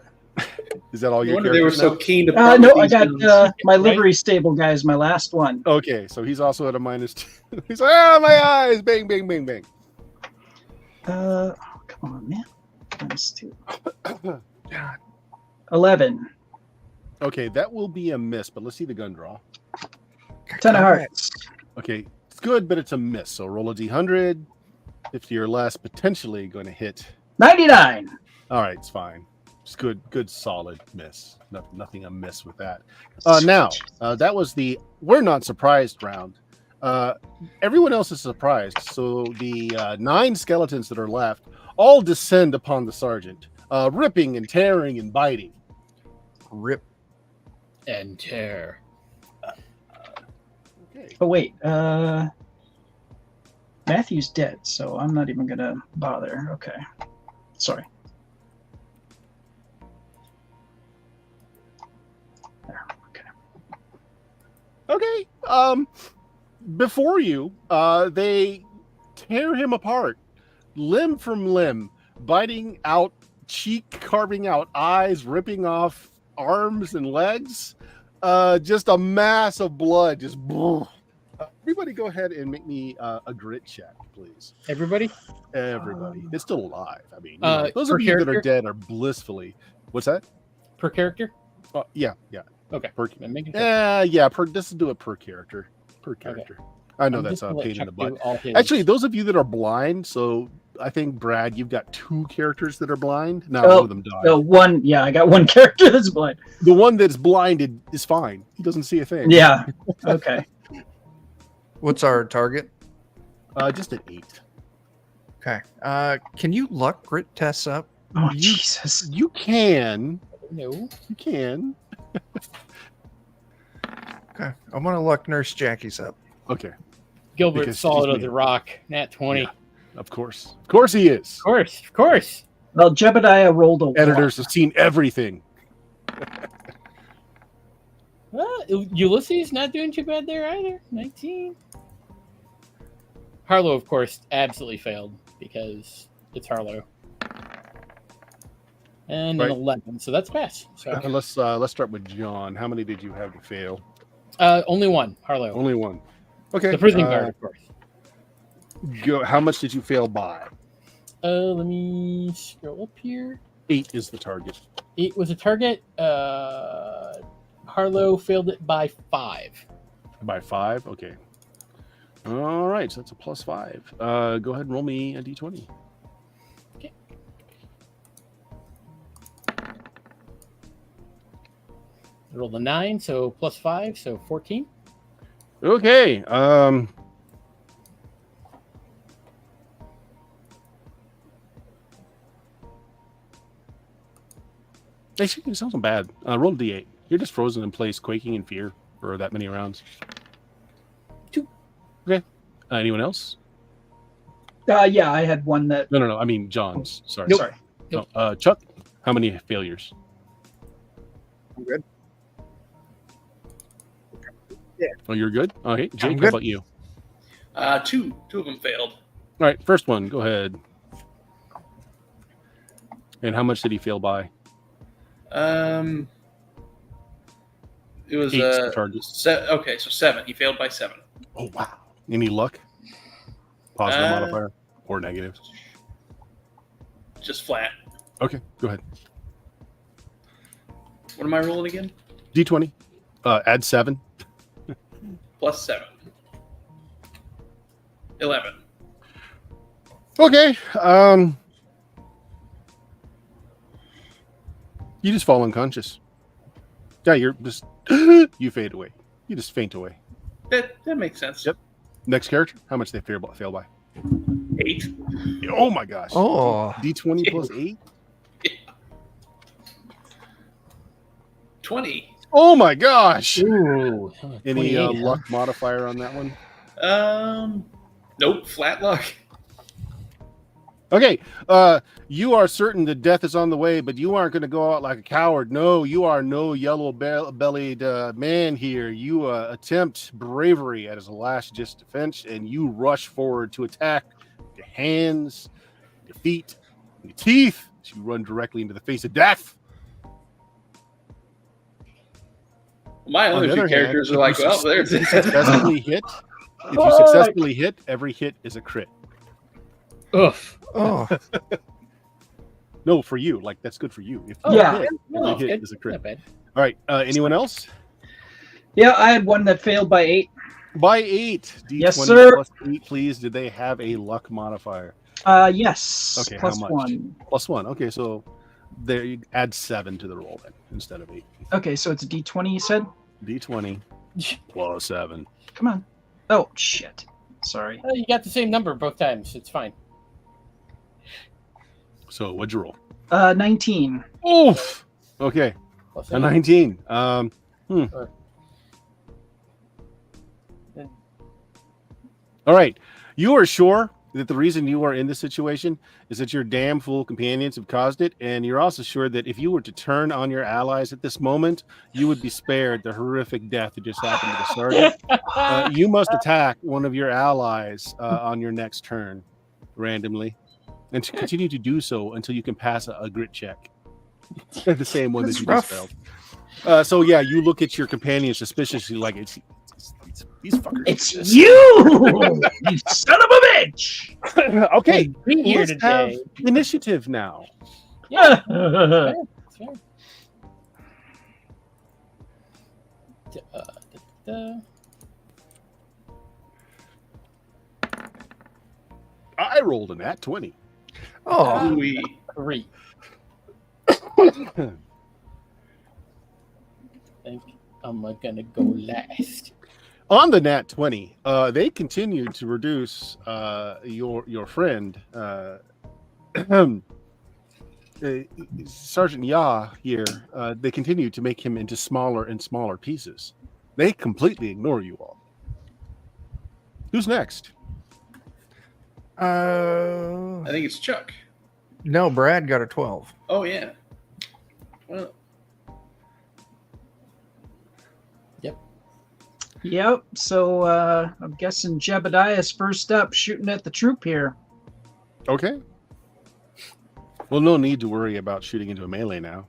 is that all No your wonder they were characters so now? keen to. No, pop I these got guns. my livery stable guy is my last one. Okay, so he's also at a -2. He's like, my eyes! Bang, bang, bang, bang. Oh, come on, man. -2. 11. Okay, that will be a miss, but let's see the gun draw. 10 of hearts. Okay, it's good, but it's a miss. So roll a D100, 50 or less, potentially going to hit. 99. All right, it's fine. It's good, solid miss. Nothing amiss with that. Now, that was the we're not surprised round. Everyone else is surprised. So the 9 skeletons that are left all descend upon the sergeant, ripping and tearing and biting. Rip. And tear. Okay. Oh, wait. Matthew's dead, so I'm not even going to bother. Okay. Sorry. There. Okay. Okay. Before you, they tear him apart, limb from limb, biting out cheek, carving out eyes, ripping off arms and legs. Just a mass of blood. Just everybody, go ahead and make me a grit check, please. Everybody? Everybody. It's still alive. I mean, those per of you that character? are dead are blissfully. What's that? Per character? Yeah. Okay. Per, I'm making sure. yeah. Let's do it per character. Per character. I know I'm that's just a gonna let pain in Chuck the butt. do all his. Actually, those of you that are blind, so I think Brad, you've got 2 characters that are blind. Now Oh, one of them died. No, one. Yeah, I got one character that's blind. The one that's blinded is fine. He doesn't see a thing. Yeah. Okay. What's our target? Just an 8. Okay. Can you luck grit tests up? Oh, You- Jesus. You can. No. You can. Okay. I'm gonna luck Nurse Jackie's up. Okay. Gilbert Because solid she's as a rock. Nat 20. Yeah. Of course he is. Of course. Well, Jebediah rolled a 1. Editors have seen everything. Well, Ulysses not doing too bad there either. 19. Harlow, of course, absolutely failed because it's Harlow. And Right. an 11, so that's pass. So Let's start with John. How many did you have to fail? only one, Harlow. Only 1. Okay. The prison guard, of course. Go. How much did you fail by? Let me scroll up here. 8 is the target. 8 was a target. Harlow failed it by 5. By 5? Okay. All right, so that's a +5. Go ahead and roll me a d20. Okay. I rolled a 9, so +5, so 14. Okay. Actually, it sounds bad. Roll a d8. You're just frozen in place, quaking in fear for that many rounds. 2. Okay. Anyone else? Yeah, I had one that. No. I mean, John's. Sorry. Nope. Sorry. No, Chuck, how many failures? I'm good. Oh, you're good? Okay. Jake, good. how about you? 2 of them failed. All right. First one. Go ahead. And how much did he fail by? It was 8 charges. okay, so 7. He failed by 7. Oh, wow. Any luck? Positive Uh, modifier or negative? Just flat. Okay. Go ahead. What am I rolling again? D20. Add 7. Plus 7. 11. Okay. You just fall unconscious. Yeah, you're just you fade away. You just faint away. That makes sense. Yep. Next character. How much they fail by? 8. Oh my gosh. Oh, D20 plus 8. 20. Oh my gosh. Ooh. Any 28, huh? luck modifier on that one? Nope. Flat luck. Okay. You are certain that death is on the way, but you aren't going to go out like a coward. No, you are no yellow-bellied man here. You attempt bravery as a last-ditch defense, and you rush forward to attack with your hands, your feet, and your teeth. So you run directly into the face of death. My On other the two other characters hand, are like, if you well, there's successfully hit. If you successfully hit, every hit is a crit. Oof. oh, No, for you. Like, that's good for you. If Oh, you Yeah. hit, No, every hit good. is a crit. Not bad. All right. Anyone else? Yeah, I had one that failed by 8. By 8. D20 Yes, sir. plus 8, please. Did they have a luck modifier? Yes. Okay, how Plus much? 1. Plus 1. Okay, so there you add 7 to the roll then instead of 8. Okay, so it's a D20, you said? D20 plus 7. Come on. Oh, shit. Sorry. You got the same number both times. It's fine. So what'd you roll? 19. Oof. Okay, Plus a 8. 19. All right. You are sure that the reason you are in this situation is that your damn fool companions have caused it, and you're also sure that if you were to turn on your allies at this moment, you would be spared the horrific death that just happened to the sergeant. You must attack one of your allies on your next turn randomly, and to continue to do so until you can pass a grit check. The same one That's that you rough. just failed. So yeah, you look at your companion suspiciously, like it's these fuckers. It's you! You son of a bitch! Okay, Be here let's have today. initiative now. Yeah. Fair. It's fair. Da. I rolled a nat 20. oh, we 3. Think I'm gonna go last. On the nat 20, they continue to reduce your friend Sergeant Yah here. They continue to make him into smaller and smaller pieces. They completely ignore you all. Who's next? I think it's Chuck. no, Brad got a 12. Oh yeah. Well, Yep, so I'm guessing Jebediah's first up, shooting at the troop here. Okay. Well, no need to worry about shooting into a melee now.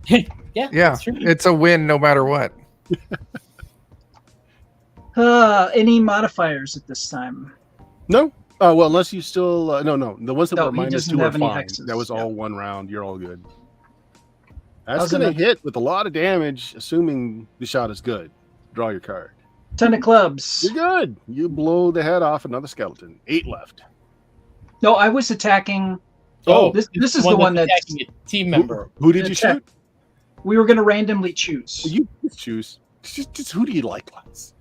Yeah. Yeah, That's true. it's a win no matter what. Any modifiers at this time? No. Well, unless you still no. The ones that No, were he minus doesn't 2 are have any fine. hexes. That was Yeah. all one round. You're all good. I That's was gonna gonna- hit with a lot of damage, assuming the shot is good. Draw your card. 10 of clubs. You're good. You blow the head off another skeleton. 8 left. No, I was attacking. Oh, this is the one that's attacking a team member. Who did you Attack. shoot? we were going to randomly choose. You choose. Just who do you like less?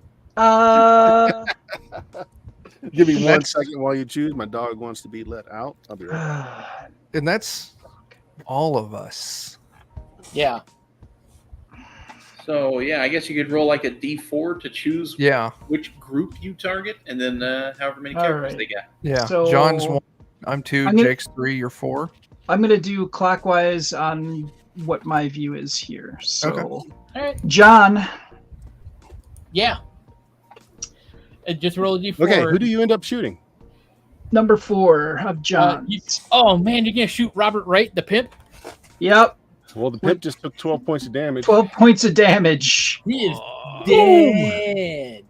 Give me 1 That's- second while you choose. My dog wants to be let out. I'll be right back. And that's all of us. Yeah. So yeah, I guess you could roll like a D4 to choose Yeah. which group you target, and then however many All characters right. they got. Yeah. So- John's 1. I'm 2. I'm gonna- Jake's 3. You're 4. I'm gonna do clockwise on what my view is here. So, All right. John, Yeah. Just roll a d4. Okay, who do you end up shooting? number 4 of John. Oh man, you're gonna shoot Robert Wright, the pimp? Yep, Well, the pimp just took 12 points of damage. 12 points of damage. He is dead.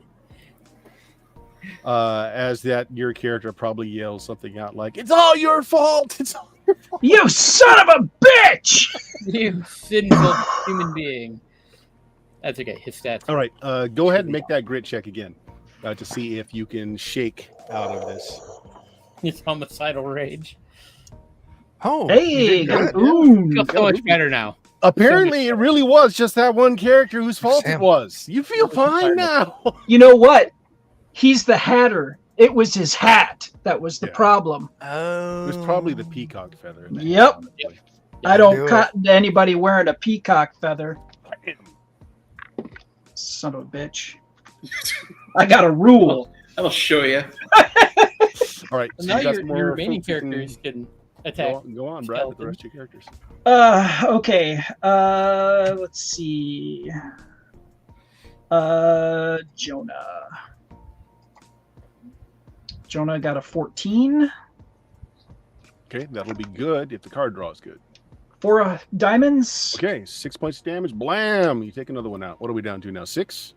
As that your character probably yells something out like, "It's all your fault! It's all your fault!" You son of a bitch! You sinful human being. That's okay. His stats. All right, go ahead and make that grit check again to see if you can shake out of this. His homicidal rage. Oh. Hey, you did good. boom. Feel so much better now. Apparently, it really was just that one character whose fault it Sam. was. You feel fine now. You know what? He's the Hatter. It was his hat that was the Yeah. problem. Oh. It was probably the peacock feather. Yep. honestly. I do don't it. cotton to anybody wearing a peacock feather. Son of a bitch. I got a rule. I'll show you. All right, So so now you got your some more remaining folks who can characters can attack. Go on, Brad, with the rest of your characters. Okay. Let's see. Jonah. Jonah got a 14. Okay, that'll be good if the card draw is good. 4 diamonds. Okay, 6 points of damage. Blam! You take another one out. What are we down to now? 6?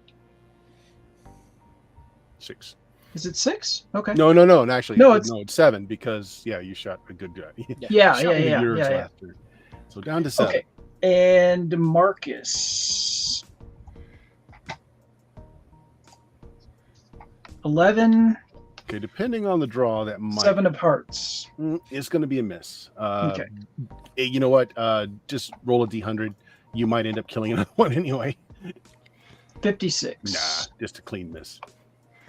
6. Is it 6? Okay. No. Actually, No, it's 7 because you shot a good guy. Yeah, Shot one of yeah. yours last turn. So down to 7. Okay. And Marcus. 11, Okay, depending on the draw, that might 7 of hearts. it's going to be a miss. Okay. You know what? Just roll a d100. You might end up killing another one anyway. 56. Nah, just a clean miss.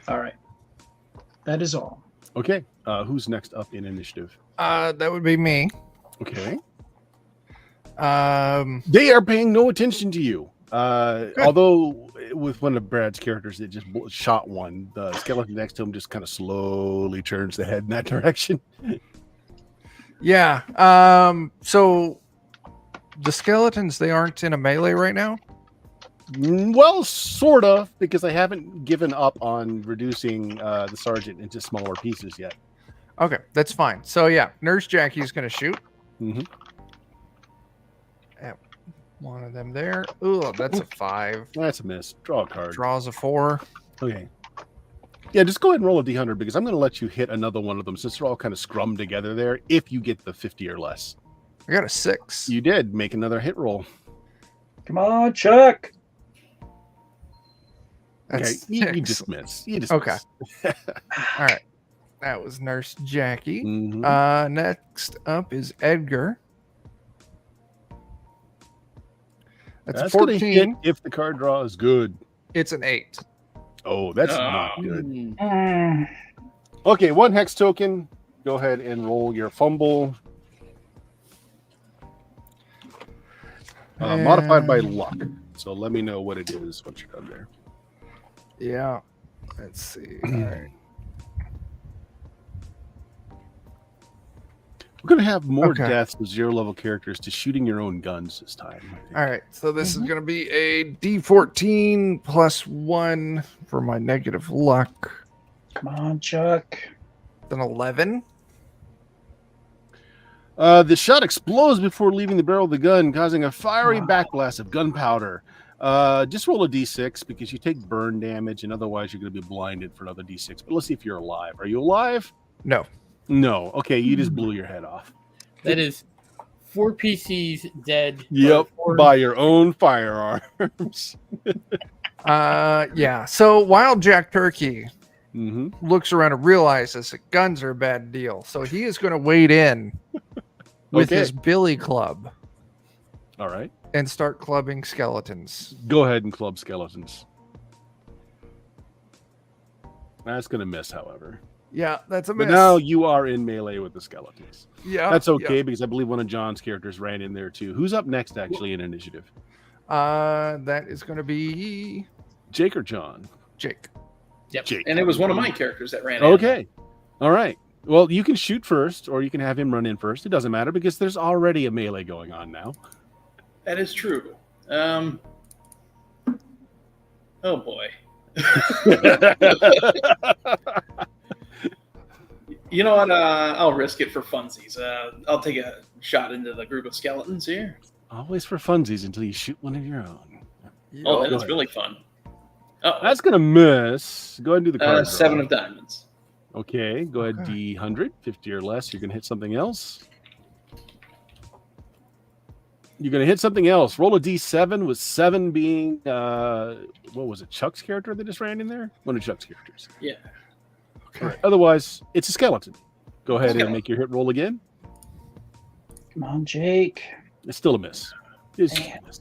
All right. That is all. Okay, who's next up in initiative? That would be me. Okay. Um. They are paying no attention to you. Although with one of Brad's characters, it just shot one. The skeleton next to him just kind of slowly turns the head in that direction. Yeah. So the skeletons, they aren't in a melee right now. Well, sort of, because I haven't given up on reducing the sergeant into smaller pieces yet. Okay, that's fine. So yeah, Nurse Jackie's gonna shoot. Mhm. At one of them there. Ooh, that's a 5. That's a miss. Draw a card. Draws a 4. Okay. Yeah, just go ahead and roll a d100 because I'm going to let you hit another one of them since they're all kind of scrummed together there if you get the 50 or less. I got a 6. You did make another hit roll. Come on, Chuck. That's Okay, you 6. just miss. You just Okay. miss. All right. That was Nurse Jackie. Mhm. Next up is Edgar. That's That's going to 14. hit if the card draw is good. It's an 8. Oh, that's not good. Mm. Okay, 1 hex token. Go ahead and roll your fumble. Modified by luck. So let me know what it is once you're done there. Yeah. Let's see. All right. We're going to have more Okay. deaths with 0 level characters to shooting your own guns this time. I think. All right. So this is going to be a D14 plus 1 for my negative luck. Come on, Chuck. An 11. The shot explodes before leaving the barrel of the gun, causing a fiery backblast of gunpowder. Just roll a d6 because you take burn damage, and otherwise you're going to be blinded for another d6. But let's see if you're alive. Are you alive? No. No. Okay, you just blew your head off. That is 4 PCs dead. Yep, Or by your own firearms. Yeah. So Wild Jack Turkey Mm-hmm. looks around and realizes that guns are a bad deal. So he is going to wade in with Okay. his billy club All right. and start clubbing skeletons. Go ahead and club skeletons. That's going to miss, however. Yeah, that's a miss. But now you are in melee with the skeletons. yeah, That's okay because I believe one of John's characters ran in there too. Who's up next actually in initiative? That is going to be Jake or John? Jake. Yep. Jake. And it was one of my characters that ran in. Okay. All right. Well, you can shoot first, or you can have him run in first. It doesn't matter because there's already a melee going on now. That is true. Oh boy. You know what? I'll risk it for funsies. I'll take a shot into the group of skeletons here. Always for funsies until you shoot one of your own. Oh, Go that's ahead. really fun. Oh, That's gonna miss. Go ahead and do the card. draw. 7 of diamonds. Okay. Go ahead. Okay. D100, 50 or less. You're gonna hit something else. You're gonna hit something else. Roll a D7 with 7 being what was it? Chuck's character that just ran in there. One of Chuck's characters. Yeah. Okay. Otherwise, it's a skeleton. Go ahead and Skeleton. make your hit roll again. Come on, Jake. It's still a miss. It's just Man. a miss.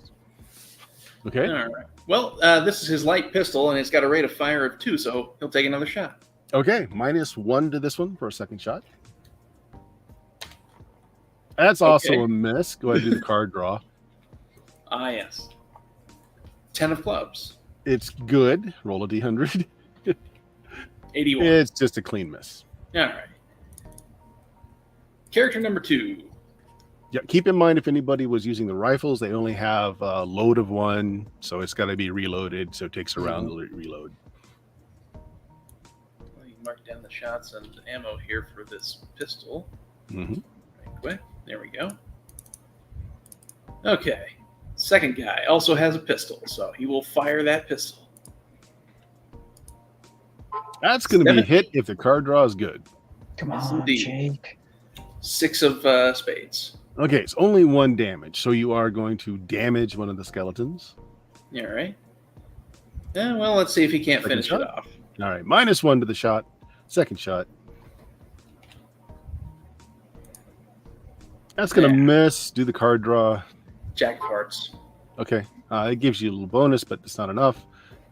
Okay. All right. Well, this is his light pistol, and it's got a rate of fire of 2, so he'll take another shot. Okay. -1 to this one for a second shot. That's also Okay. a miss. Go ahead and do the card draw. Ah, yes. 10 of clubs. It's good. Roll a D100. 81. It's just a clean miss. All right. Character number 2. Yeah. Keep in mind if anybody was using the rifles, they only have a load of 1, so it's got to be reloaded. So it takes a round to reload. Let me mark down the shots and ammo here for this pistol. Mm-hmm. Right quick. There we go. Okay. Second guy also has a pistol, so he will fire that pistol. That's going to be a 7. hit if the card draw is good. Come Yes, on, indeed. Jake. 6 of spades. Okay, it's only 1 damage, so you are going to damage one of the skeletons. All right. Yeah, well, let's see if he can't Second finish shot? it off. All right, -1 to the shot. Second shot. That's going to miss. Do the card draw. Jack of hearts. Okay, it gives you a little bonus, but it's not enough.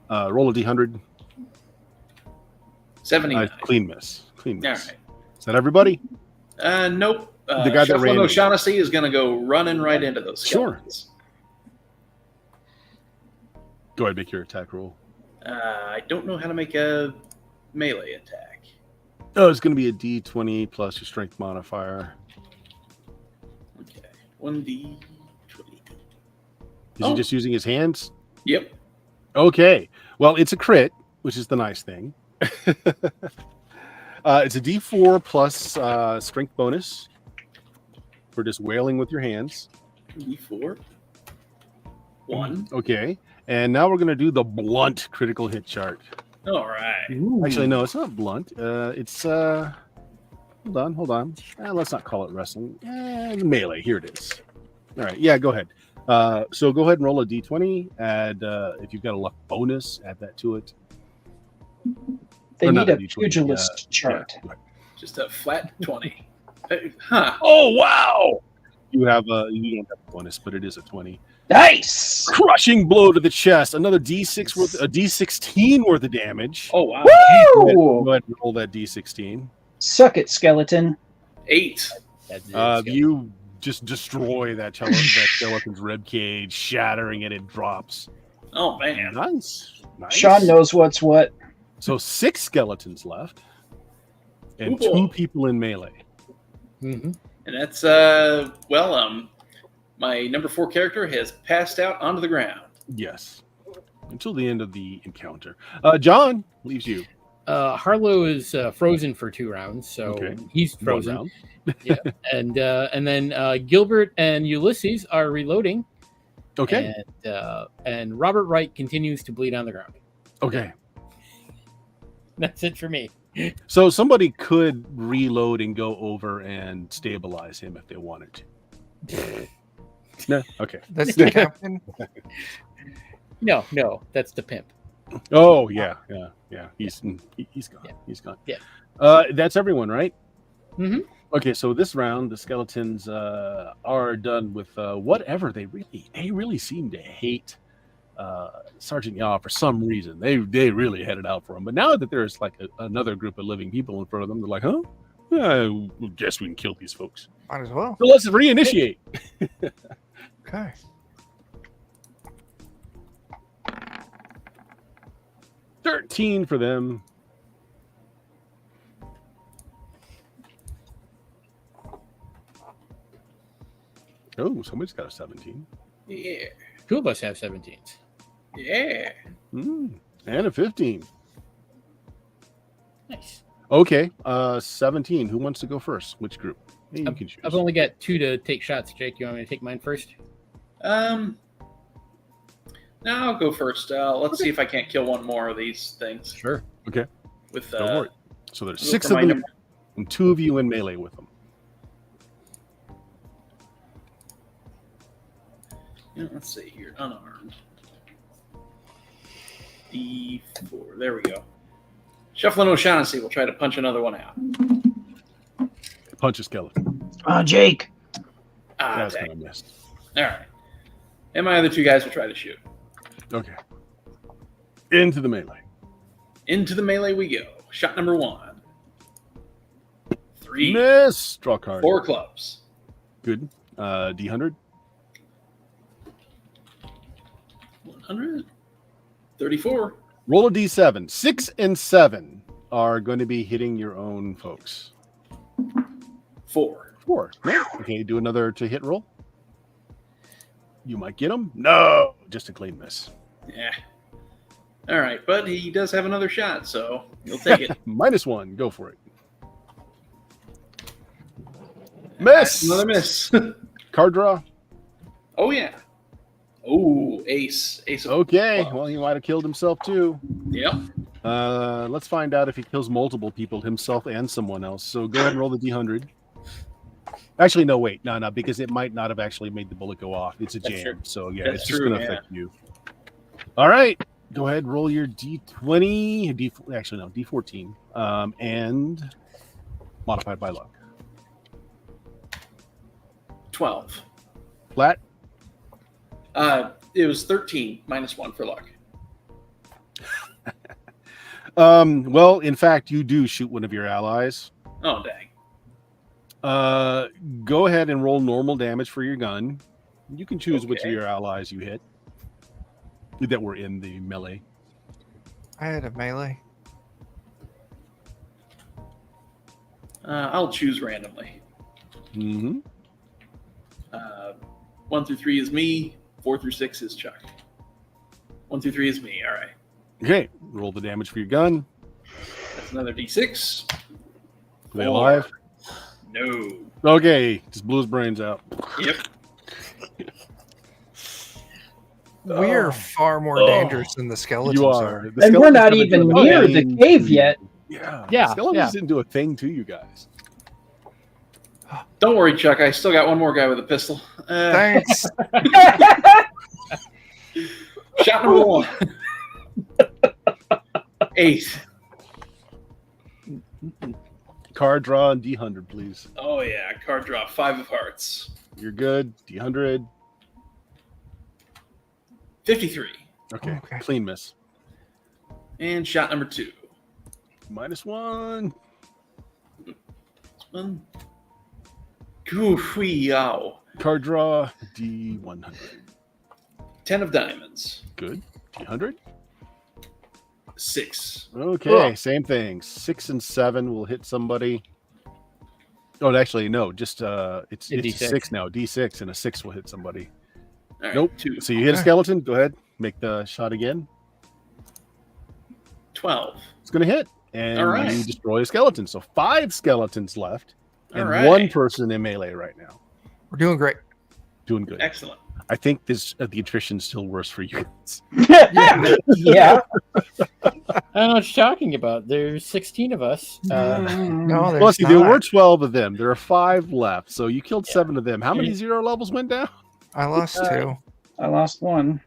Roll a D100. 79. Clean miss. Clean All miss. right. Is that everybody? Nope. The guy that Shufflin' ran in. O'Shaughnessy is going to go running right into those Sure. skeletons. Go ahead, make your attack roll. I don't know how to make a melee attack. Oh, it's going to be a D20 plus your strength modifier. Okay. 1d20. Is he just using his hands? Yep. Okay. Well, it's a crit, which is the nice thing. It's a D4 plus strength bonus for just wailing with your hands. D4. 1. Okay. And now we're going to do the blunt critical hit chart. All right. Actually, no, it's not blunt. It's hold on. Let's not call it wrestling. Melee. Here it is. All right. Yeah, go ahead. So go ahead and roll a D20. Add if you've got a luck bonus, add that to it. They Or need not a D20, pugilist chart. Yeah. Just a flat 20. Huh. Oh wow! You don't have a bonus, but it is a 20. Nice. Crushing blow to the chest. Another D6 worth, a D16 worth of damage. Oh, wow. Woo! Go ahead and roll that D16. Suck it, skeleton. 8. You just destroy that skeleton's rib cage, shattering it. It drops. Oh, man. Nice. Sean knows what's what. So 6 skeletons left, and Cool. 2 people in melee. Mm-hmm. And that's, my number 4 character has passed out onto the ground. Yes. Until the end of the encounter. John leaves you. Harlow is frozen for 2 rounds, so Okay. he's One frozen. round. And then Gilbert and Ulysses are reloading. Okay. And Robert Wright continues to bleed on the ground. Okay. That's it for me. So somebody could reload and go over and stabilize him if they wanted to. No. Okay. That's the captain. No, that's the pimp. Oh yeah. He's gone. Yeah. He's gone. Yeah. That's everyone, right? Mm-hmm. Okay. So this round, the skeletons are done with whatever they really seem to hate Sergeant Yaw, for some reason, they really headed out for him. But now that there's like another group of living people in front of them, they're like, huh? Yeah, I guess we can kill these folks. Might as well. So let's reinitiate. Okay. $13 for them. Oh, somebody's got a 17. Yeah. 2 of us have 17s. Yeah. And a 15. Nice. Okay, 17. Who wants to go first? Which group? Hey, you can choose. I've only got 2 to take shots. Jake, you want me to take mine first? No, I'll go first. Let's see if I can't kill one more of these things. Sure. Okay, With go for it. So there's look 6 for of my them, number. and 2 of you in melee with them. Yeah, let's see here. Unarmed. D4. There we go. Shuffling O'Shaughnessy will try to punch another one out. Punch a skeleton. Jake. Ah, That's dang. kind of missed. All right. And my other 2 guys will try to shoot. Okay. Into the melee. Into the melee we go. Shot number 1. 3. Miss. Draw card. 4 clubs. Good. D100. 100. 34. Roll a D7. 6 and 7 are going to be hitting your own folks. 4. 4. No. Okay, do another to hit roll. You might get him. No, just a clean miss. Yeah. All right, but he does have another shot, so you'll take it. -1. Go for it. Miss. Another miss. Card draw. Oh, yeah. Oh, ace. Ace. Of Okay. clubs. Well, he might have killed himself too. Yep. Let's find out if he kills multiple people, himself and someone else. So go ahead and roll the D100. Actually, no, wait. No, because it might not have actually made the bullet go off. It's a That's jam. true. So, yeah, That's it's just true, going to yeah. affect you. All right. Go ahead, roll your D20. Actually, no, D14. And modified by luck. 12. Flat. It was 13 -1 for luck. Well, in fact, you do shoot one of your allies. Oh, dang. Go ahead and roll normal damage for your gun. You can choose which of Okay. your allies you hit that were in the melee. I had a melee. I'll choose randomly. Mm-hmm. 1 through 3 is me. 4 through 6 is Chuck. 1 through 3 is me. All right. Okay, roll the damage for your gun. That's another D6. Are they 4. alive? No. Okay, just blew his brains out. Yep. We're far more dangerous than the skeletons You are. The And we're skeletons not haven't even done a near the thing cave to you. yet. Yeah. Yeah, Skeletons yeah. didn't do a thing to you guys. Don't worry, Chuck. I still got one more guy with a pistol. Thanks. Shot number 1. 8. Card draw and D100, please. Oh, yeah. Card draw. 5 of hearts. You're good. D100. 53. Okay. Okay. Clean miss. And shot number 2. -1. 1. Goof-wee-yow. Card draw. D100. 10 of diamonds. Good. D100. 6. Okay. Same thing. 6 and 7 will hit somebody. Oh, actually, no. Just it's A a D6. 6 now. D6 and a 6 will hit somebody. All right. Nope. 2. So you hit a Okay. skeleton. Go ahead. Make the shot again. 12. It's going to hit. And All right. you destroy a skeleton. So 5 skeletons left. All And right. 1 person in melee right now. We're doing great. Doing good. Excellent. I think this the attrition's still worse for you guys. Yeah. I don't know what you're talking about. There's 16 of us. No, there's Well, see, there not. were 12 of them. There are 5 left. So you killed 7 of them. How many 0 levels went down? I lost 2. I lost one.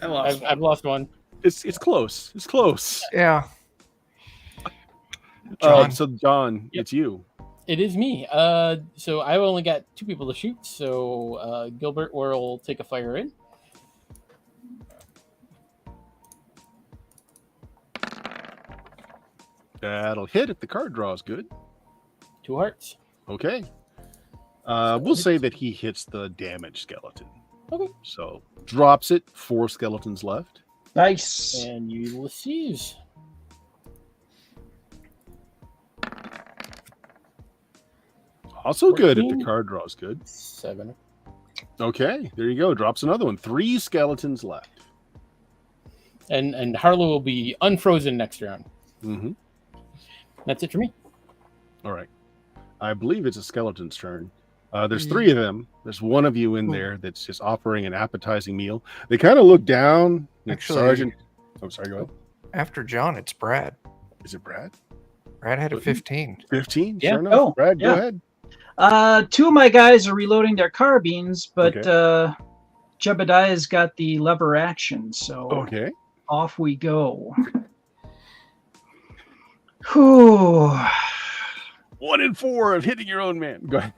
I lost I've lost one. It's close. It's close. Yeah. John. So John, Yep. it's you. It is me. So I've only got 2 people to shoot. So Gilbert will take a fire in. That'll hit if the card draw is good. 2 hearts. Okay. We'll say that he hits the damaged skeleton. Okay. So drops it. 4 skeletons left. Nice. And Ulysses. Also good if 14. the card draw is good. 7. Okay, there you go. Drops another one. 3 skeletons left. And Harlow will be unfrozen next round. Mm-hmm. That's it for me. All right. I believe it's a skeleton's turn. There's 3 of them. There's one of you in there that's just offering an appetizing meal. They kind of look down. Actually- Sergeant. Oh, sorry. Go ahead. After John, it's Brad. Is it Brad? Brad had a 15. 15? Yeah. Sure enough. Oh, Brad, yeah. go ahead. 2 of my guys are reloading their carbines, but Okay. Jebediah's got the lever action, so Okay. off we go. Whew. 1 in 4 of hitting your own man. Go ahead.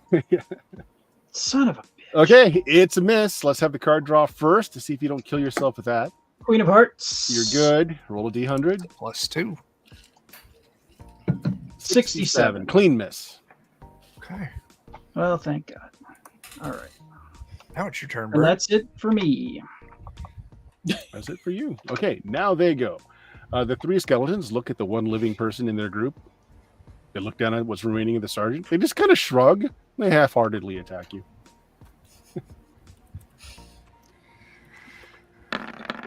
Son of a Okay, it's a miss. Let's have the card draw first to see if you don't kill yourself with that. Queen of Hearts. You're good. Roll a d100. +2. 67. Clean miss. Okay. Well, thank God. All right. Now it's your turn, And Brad. that's it for me. That's it for you. Okay, now they go. The 3 skeletons look at the one living person in their group. They look down at what's remaining of the sergeant. They just kind of shrug. They half-heartedly attack you.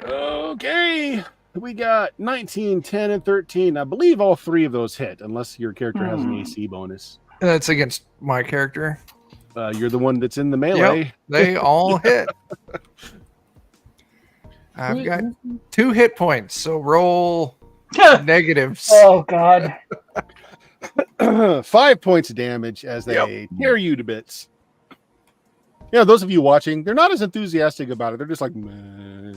Okay. We got 19, 10, and 13. I believe all 3 of those hit, unless your character has an AC bonus. That's against my character. You're the one that's in the melee. They all hit. I've got 2 hit points, so roll negatives. Oh, God. 5 points of damage as they tear you to bits. Yeah, those of you watching, they're not as enthusiastic about it. They're just like, meh,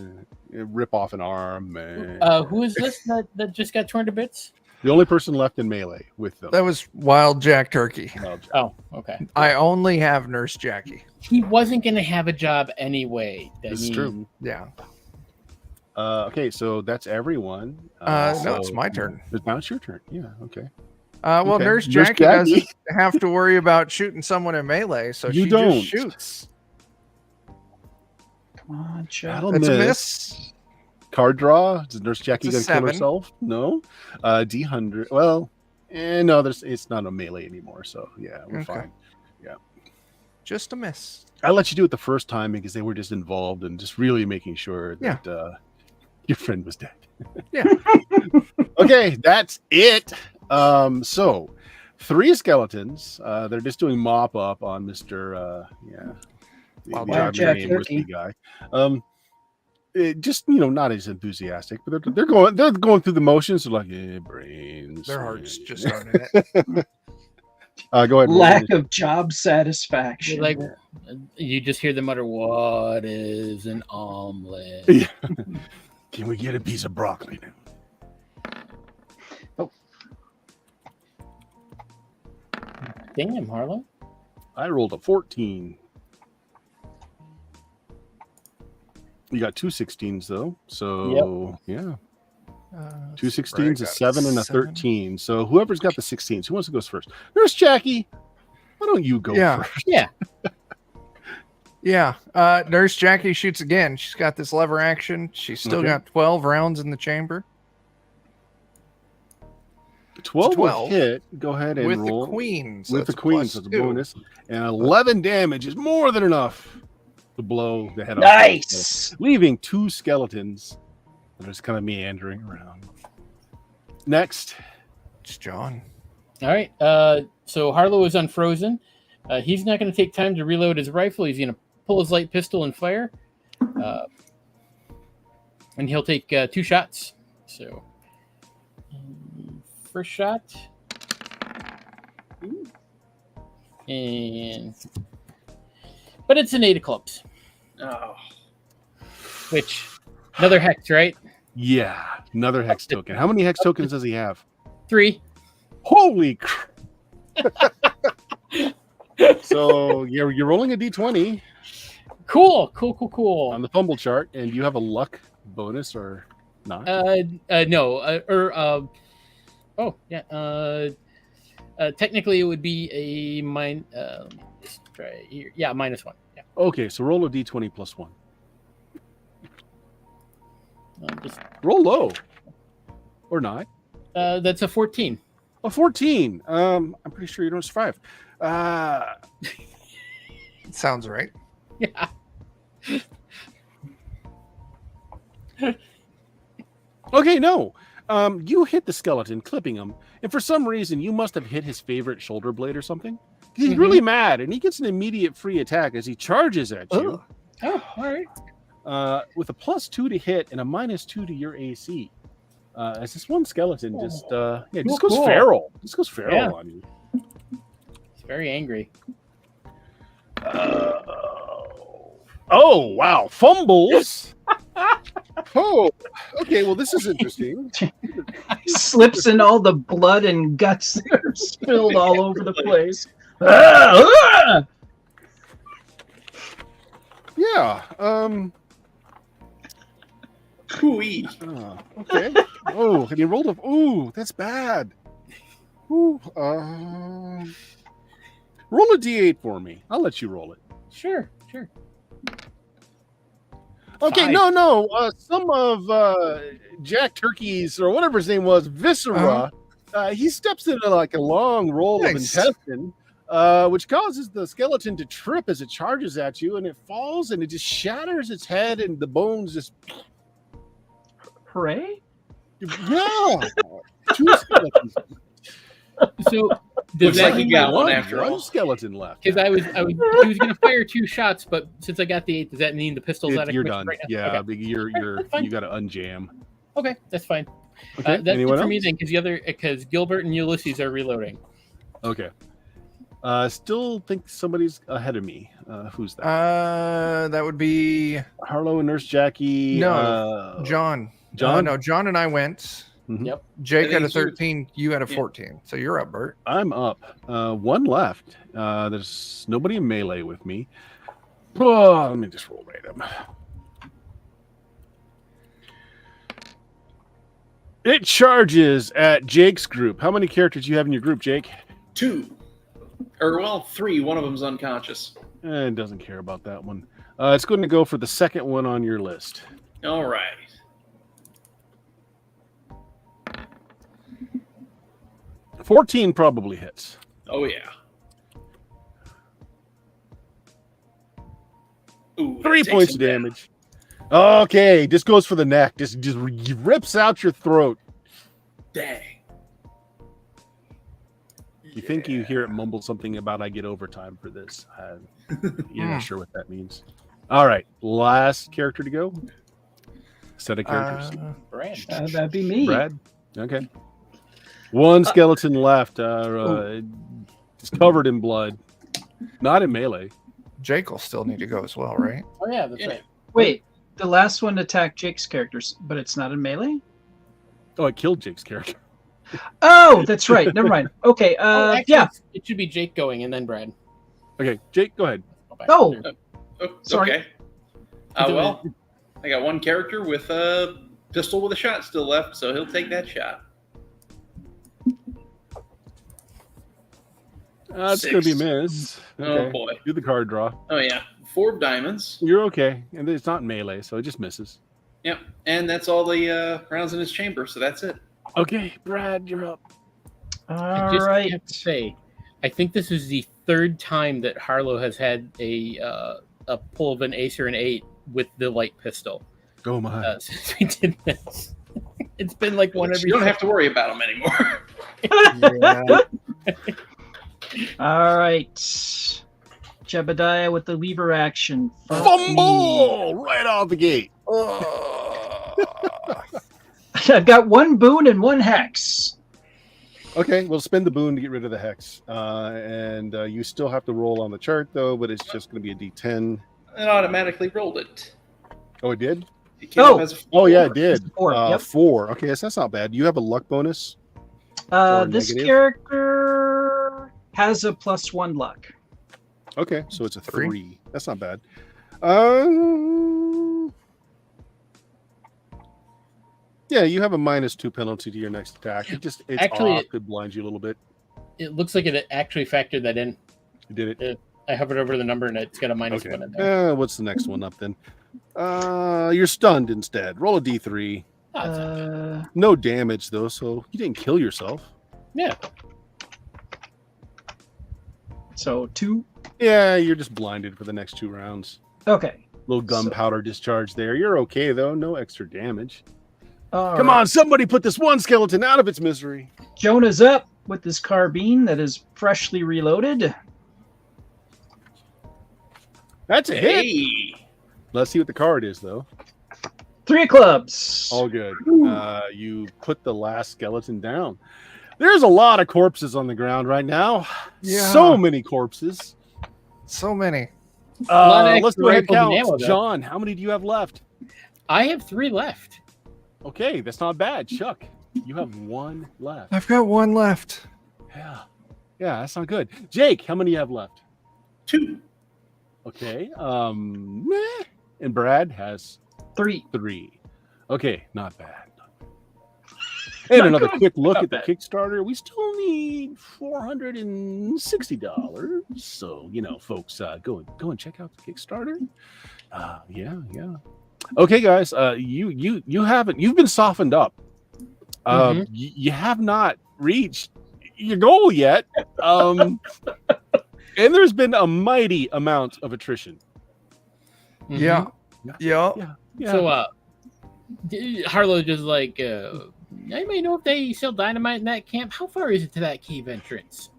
rip off an arm. Meh. Who is this that just got torn to bits? The only person left in melee with them. That was Wild Jack Turkey. Oh, okay. I only have Nurse Jackie. He wasn't going to have a job anyway. This is true. Yeah. Okay, so that's everyone. No, it's my turn. Now it's your turn. Yeah, okay. Well, Okay. Nurse Nurse Jackie Jackie. doesn't have to worry about shooting someone in melee, so You she don't. just shoots. Come on, Chuck. That'll That's a miss. miss. Card draw. Does Nurse Jackie It's a gonna kill 7. herself? No. D100. Well, no. It's not a melee anymore. So yeah, we're Okay. fine. Just a miss. I let you do it the first time because they were just involved and just really making sure that your friend was dead. Yeah. Okay, that's it. So 3 skeletons. They're just doing mop up on Mr. Wild the Jack name Turkey. whiskey guy. Just not as enthusiastic, but they're going through the motions. They're like, brains. Their hearts just aren't in it. Go ahead. Lack of job satisfaction. Like, you just hear them mutter, "What is an omelet?" Yeah. Can we get a piece of broccoli now? Damn, Harlow. I rolled a 14. You got 2 16s though, so yeah, 2 16s, a 7, and a 13. So whoever's got the 16s, who wants to go first? Nurse Jackie, why don't you go first? Yeah. Yeah. Nurse Jackie shoots again. She's got this lever action. She's still Okay. got 12 rounds in the chamber 12 will 12. hit. Go ahead and with roll the queen. So with the it's queen, plus so it's a 2. bonus, and 11 damage is more than enough to blow the head off. Nice. Leaving 2 skeletons that are just kind of meandering around. Next. It's John. All right. So Harlow is unfrozen. He's not going to take time to reload his rifle. He's going to pull his light pistol and fire. And he'll take 2 shots. So, first shot. And. But it's an 8 of clubs. Oh, Which, another hex, right? Yeah, another hex token. How many hex tokens does he have? 3. Holy crap. So you're rolling a d20 Cool. on the fumble chart, and do you have a luck bonus or not? No. Oh, yeah. Technically, it would be a let me just try here. Yeah, -1. Yeah. Okay, so roll a d20 plus 1. Just, Roll low. Or not. that's a 14. A 14. I'm pretty sure you don't survive. Sounds right. Yeah. Okay, no. You hit the skeleton, clipping him, and for some reason, you must have hit his favorite shoulder blade or something. He's really mad, and he gets an immediate free attack as he charges at you. Oh, all right. With a +2 to hit and a -2 to your AC. As this one skeleton just goes Cool. feral. Just goes feral Yeah. on you. He's very angry. Oh wow, fumbles. Oh, okay. Well, this is interesting. Slips in all the blood and guts that are spilled all over the place. Ah! Yeah. Hooey. Okay. Oh, and he rolled up. Ooh, that's bad. Ooh. Roll a d8 for me. I'll let you roll it. Sure. Okay, 5. no. Some of Jack Turkey's or whatever his name was, Viscera. He steps into like a long roll Nice. of intestine, which causes the skeleton to trip as it charges at you, and it falls and it just shatters its head, and the bones just Hooray! yeah. Two skeletons. So does Looks that like you mean got one after one all. skeleton left. Because he was going to fire 2 shots, but since I got the 8, does that mean the pistol's out of You're commission done. right now? Yeah, Okay. you're fine. you got to unjam. Okay, that's fine. Okay, That's it anyone for else? me then, because Gilbert and Ulysses are reloading. Okay. Still think somebody's ahead of me. Who's that? That would be Harlow and Nurse Jackie. No, John. John? No, John and I went. Mhm. Yep. Jake I had a think you- 13. You had a 14. So you're up, Bert. I'm up. One left. There's nobody in melee with me. Oh, let me just roll random. It charges at Jake's group. How many characters do you have in your group, Jake? 2. Or, well, 3. One of them's unconscious. It doesn't care about that one. It's going to go for the second one on your list. All right. $14 probably hits. Oh, yeah. Ooh, that 3 takes points him of down. damage. Okay, this goes for the neck. Just rips out your throat. Dang. You think you hear it mumble something about I get overtime for this. You're not sure what that means. All right, last character to go. Set of characters. Brad. That'd be me. Brad? Okay. One skeleton left. It's covered in blood. Not in melee. Jake will still need to go as well, right? Oh yeah, that's Yeah. right. Wait, the last one attacked Jake's characters, but it's not in melee? Oh, I killed Jake's character. Oh, that's right. Never mind. Okay, Actually, yeah. it should be Jake going and then Brad. Okay, Jake, go ahead. Go back. Oh, Oh, Sorry. okay. Well, I got one character with a pistol with a shot still left, so he'll take that shot. It's going to be a 6. miss. Oh, Okay. boy. Do the card draw. Oh, yeah. 4 diamonds. You're okay. And it's not melee, so it just misses. Yep. And that's all the rounds in his chamber, so that's it. Okay, Brad, you're up. I all just right. have to say, I think this is the 3rd time that Harlow has had a pull of an ace or an 8 with the light pistol Oh, my. since we did this. It's been like one every. You don't have to worry about him anymore. Yeah. All right. Jebediah with the lever action. Fuck me. Fumble! Right off the gate. I've got 1 boon and 1 hex. Okay, we'll spend the boon to get rid of the hex. And you still have to roll on the chart, though, but it's just going to be a d10. It automatically rolled it. Oh, it did? It came up as a Oh, yeah, it 4. did. 4, yep. 4. Okay, so that's not bad. You have a luck bonus? This negative? character has a +1 luck. Okay, so it's a 3. 3. That's not bad. Yeah, you have a -2 penalty to your next attack. It's Actually, off. It blinds you a little bit. It looks like it actually factored that in. You did it. I hovered over the number and it's got a -1 in there. What's the next one up then? You're stunned instead. Roll a d3. No damage though, so you didn't kill yourself. Yeah. So 2. Yeah, you're just blinded for the next 2 rounds. Okay. Little gunpowder discharge there. You're okay though. No extra damage. All Come right. on, somebody put this one skeleton out of its misery. Jonah's up with this carbine that is freshly reloaded. That's a hit. Hey. Let's see what the card is though. 3 of clubs. All good. You put the last skeleton down. There's a lot of corpses on the ground right now. Yeah. So many corpses. So many. Let's do a head rifles and count. ammo, though. John, how many do you have left? I have 3 left. Okay, that's not bad. Chuck, you have 1 left. I've got 1 left. Yeah, that's not good. Jake, how many do you have left? 2. Okay. Meh. And Brad has 3. 3. Okay, not bad. And Not another good. quick look Not at the bad. Kickstarter. We still need $460. So, folks, go and check out the Kickstarter. Yeah. Okay, guys, you've been softened up. You have not reached your goal yet. And there's been a mighty amount of attrition. Yeah. Yeah. So, Harlow just like, anybody know if they sell dynamite in that camp? How far is it to that cave entrance?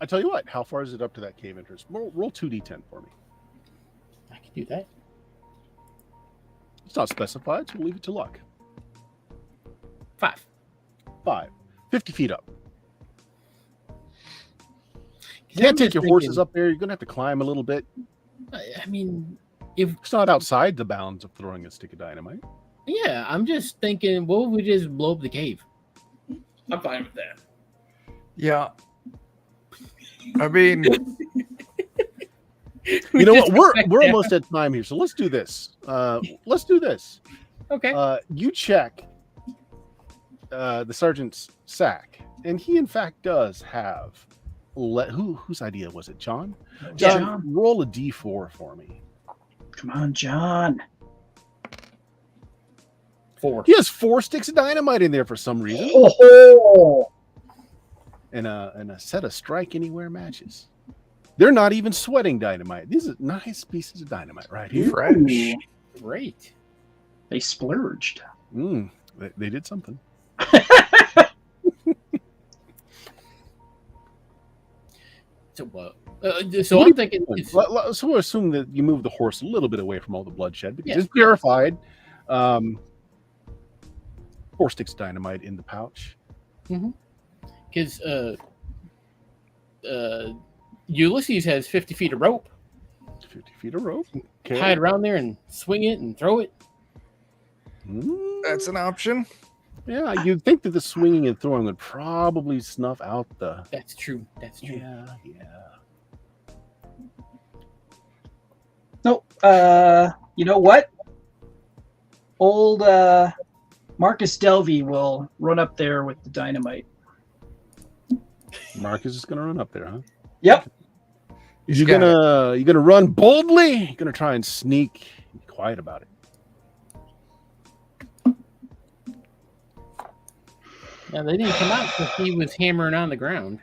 I tell you what, how far is it up to that cave entrance? Roll 2d10 for me. I can do that. It's not specified, so we'll leave it to luck. 5. 50 feet up. I'm Can't take just your horses thinking- up there. You're going to have to climb a little bit. I mean, if It's not outside the bounds of throwing a stick of dynamite. yeah, I'm just thinking, what if we just blow up the cave? I'm fine with that. Yeah. I mean, You know Just what? We're yeah. almost at time here, so let's do this. Let's do this. Okay. You check the sergeant's sack, and he in fact does have. Whose idea was it, John? John. Roll a d4 for me. Come on, John. 4. He has 4 sticks of dynamite in there for some reason, Oh, and a set of strike anywhere matches. They're not even sweating dynamite. These are nice pieces of dynamite right here. fresh. Great. they splurged. They did something. So so I'm thinking, it's, So we'll assume that you move the horse a little bit away from all the bloodshed because Yeah. it's purified. 4 sticks of dynamite in the pouch. because Ulysses has 50 feet of rope. 50 feet of rope. Okay. Tie it around there and swing it and throw it. That's an option. Yeah, you'd think that the swinging and throwing would probably snuff out the. That's true. That's true. Yeah. No, you know what? Old Marcus Delvey will run up there with the dynamite. Marcus is gonna run up there, huh? Yep. You gonna run boldly? You're gonna try and sneak? Be quiet about it. Now they didn't come out because he was hammering on the ground.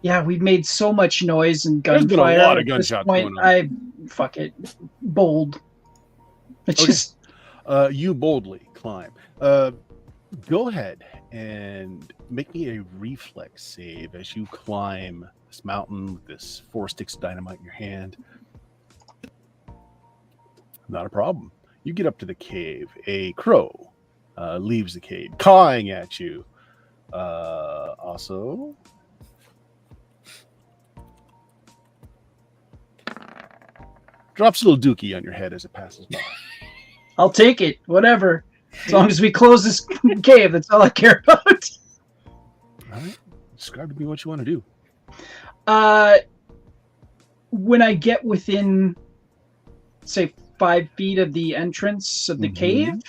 Yeah, we've made so much noise and There's been a gunfire. lot of At this gunshots point, going fuck it, bold. It's Okay. just You boldly climb. Go ahead and make me a reflex save as you climb this mountain with this 4 sticks of dynamite in your hand. Not a problem. You get up to the cave. A crow leaves the cave, cawing at you. Also, drops a little dookie on your head as it passes by. I'll take it, whatever. As long as we close this cave, that's all I care about. All right. Describe to me what you want to do. When I get within say 5 feet of the entrance of the Mhm. cave.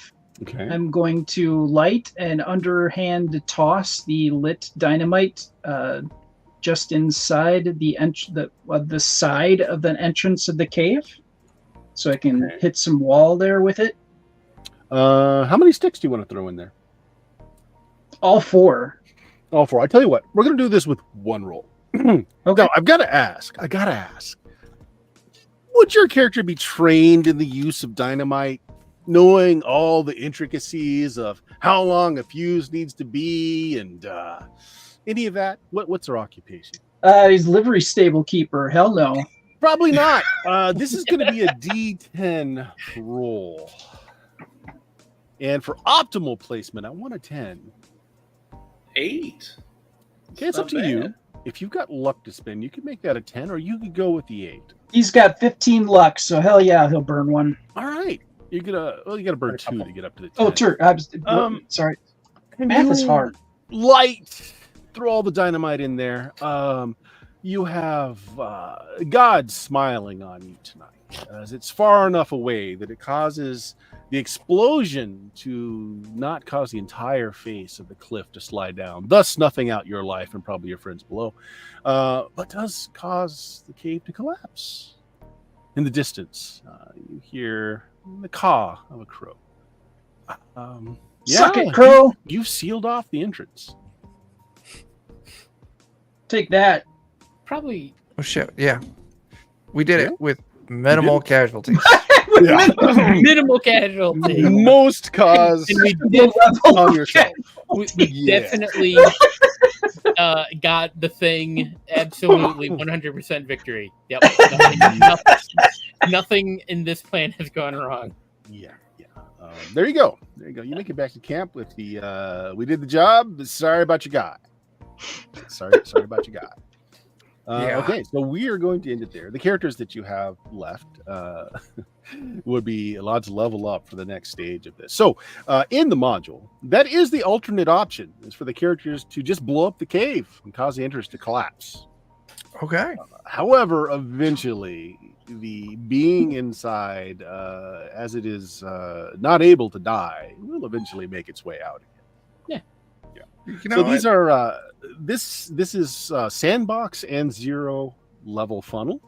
Okay. I'm going to light and underhand toss the lit dynamite just inside the side of the entrance of the cave, so I can Okay. hit some wall there with it. How many sticks do you want to throw in there? All 4. All 4. I tell you what, we're going to do this with one roll. Okay. Now, I gotta ask. Would your character be trained in the use of dynamite, knowing all the intricacies of how long a fuse needs to be and any of that? What's their occupation? He's livery stable keeper. Hell no. Probably not. This is going to be a D10 roll. And for optimal placement, I want a 10. 8. Okay, it's up to you. If you've got luck to spend, you can make that a 10, or you could go with the 8. He's got 15 luck, so hell yeah, he'll burn one. All right. You gotta burn 2 to get up to the 10. Oh, sorry. Math is hard. Light. Throw all the dynamite in there. You have God smiling on you tonight, as it's far enough away that it causes the explosion to not cause the entire face of the cliff to slide down, thus snuffing out your life and probably your friends below, but does cause the cave to collapse. In the distance, you hear the caw of a crow. Suck it, crow. You've sealed off the entrance. Take that. Probably. Oh shit! Yeah, we did it with minimal casualties. Minimal casualty. Most cause And we did on yourself. we Yeah. definitely got the thing absolutely 100% victory. Yep. Nothing in this plan has gone wrong. Yeah. There you go. You make it back to camp with the we did the job, but sorry about your guy. Sorry about your guy. Yeah. Okay, so we are going to end it there. The characters that you have left would be allowed to level up for the next stage of this. So in the module, that is the alternate option, is for the characters to just blow up the cave and cause the entrance to collapse. Okay. However, eventually, the being inside, as it is not able to die, will eventually make its way out. You know, So these are this is sandbox and 0 level funnel.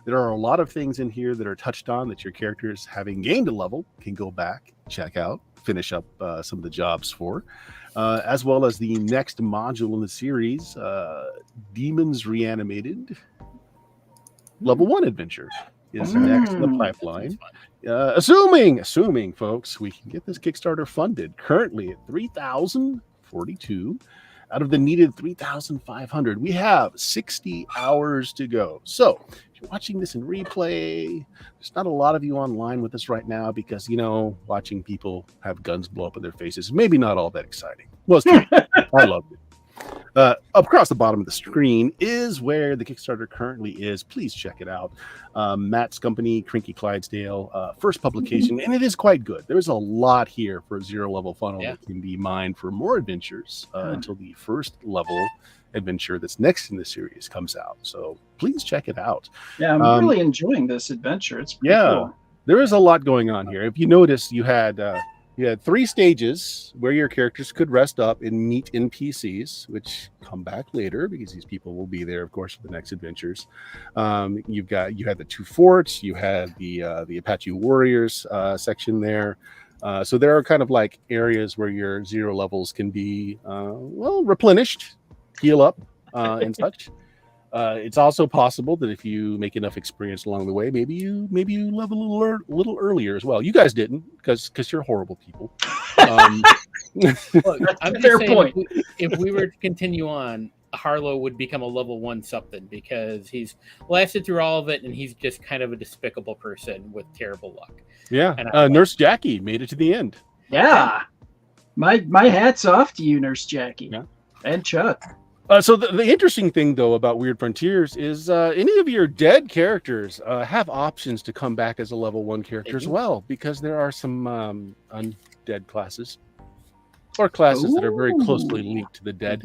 There are a lot of things in here that are touched on that your characters, having gained a level, can go back, check out, finish up some of the jobs for, as well as the next module in the series, Demons Reanimated Level 1 Adventure is next in the pipeline. Assuming, folks, we can get this Kickstarter funded. Currently at 3,042 out of the needed 3,500. We have 60 hours to go. So if you're watching this in replay, there's not a lot of you online with us right now because, watching people have guns blow up in their faces, maybe not all that exciting. Well, it's great. I loved it. Across the bottom of the screen is where the Kickstarter currently is. Please check it out. Matt's company, Crinky Clydesdale, first publication, and it is quite good. There's a lot here for a 0 level funnel that can be mined for more adventures until the first level adventure that's next in the series comes out. So please check it out. Yeah, I'm really enjoying this adventure. It's pretty cool. There is a lot going on here. If you notice, you had 3 stages where your characters could rest up and meet NPCs, which come back later because these people will be there, of course, for the next adventures. You had the 2 forts, you had the Apache Warriors section there. So there are kind of like areas where your 0 levels can be replenished, heal up, and such. It's also possible that if you make enough experience along the way, maybe you level a little earlier as well. You guys didn't, because you're horrible people. Look, I'm just Fair saying, point. If we were to continue on, Harlow would become a level 1 something because he's lasted through all of it and he's just kind of a despicable person with terrible luck. Yeah, And Nurse Jackie made it to the end. Yeah. My hat's off to you, Nurse Jackie. Yeah. And Chuck. So the interesting thing, though, about Weird Frontiers is any of your dead characters have options to come back as a level 1 character as well, because there are some undead classes or classes that are very closely linked to the dead.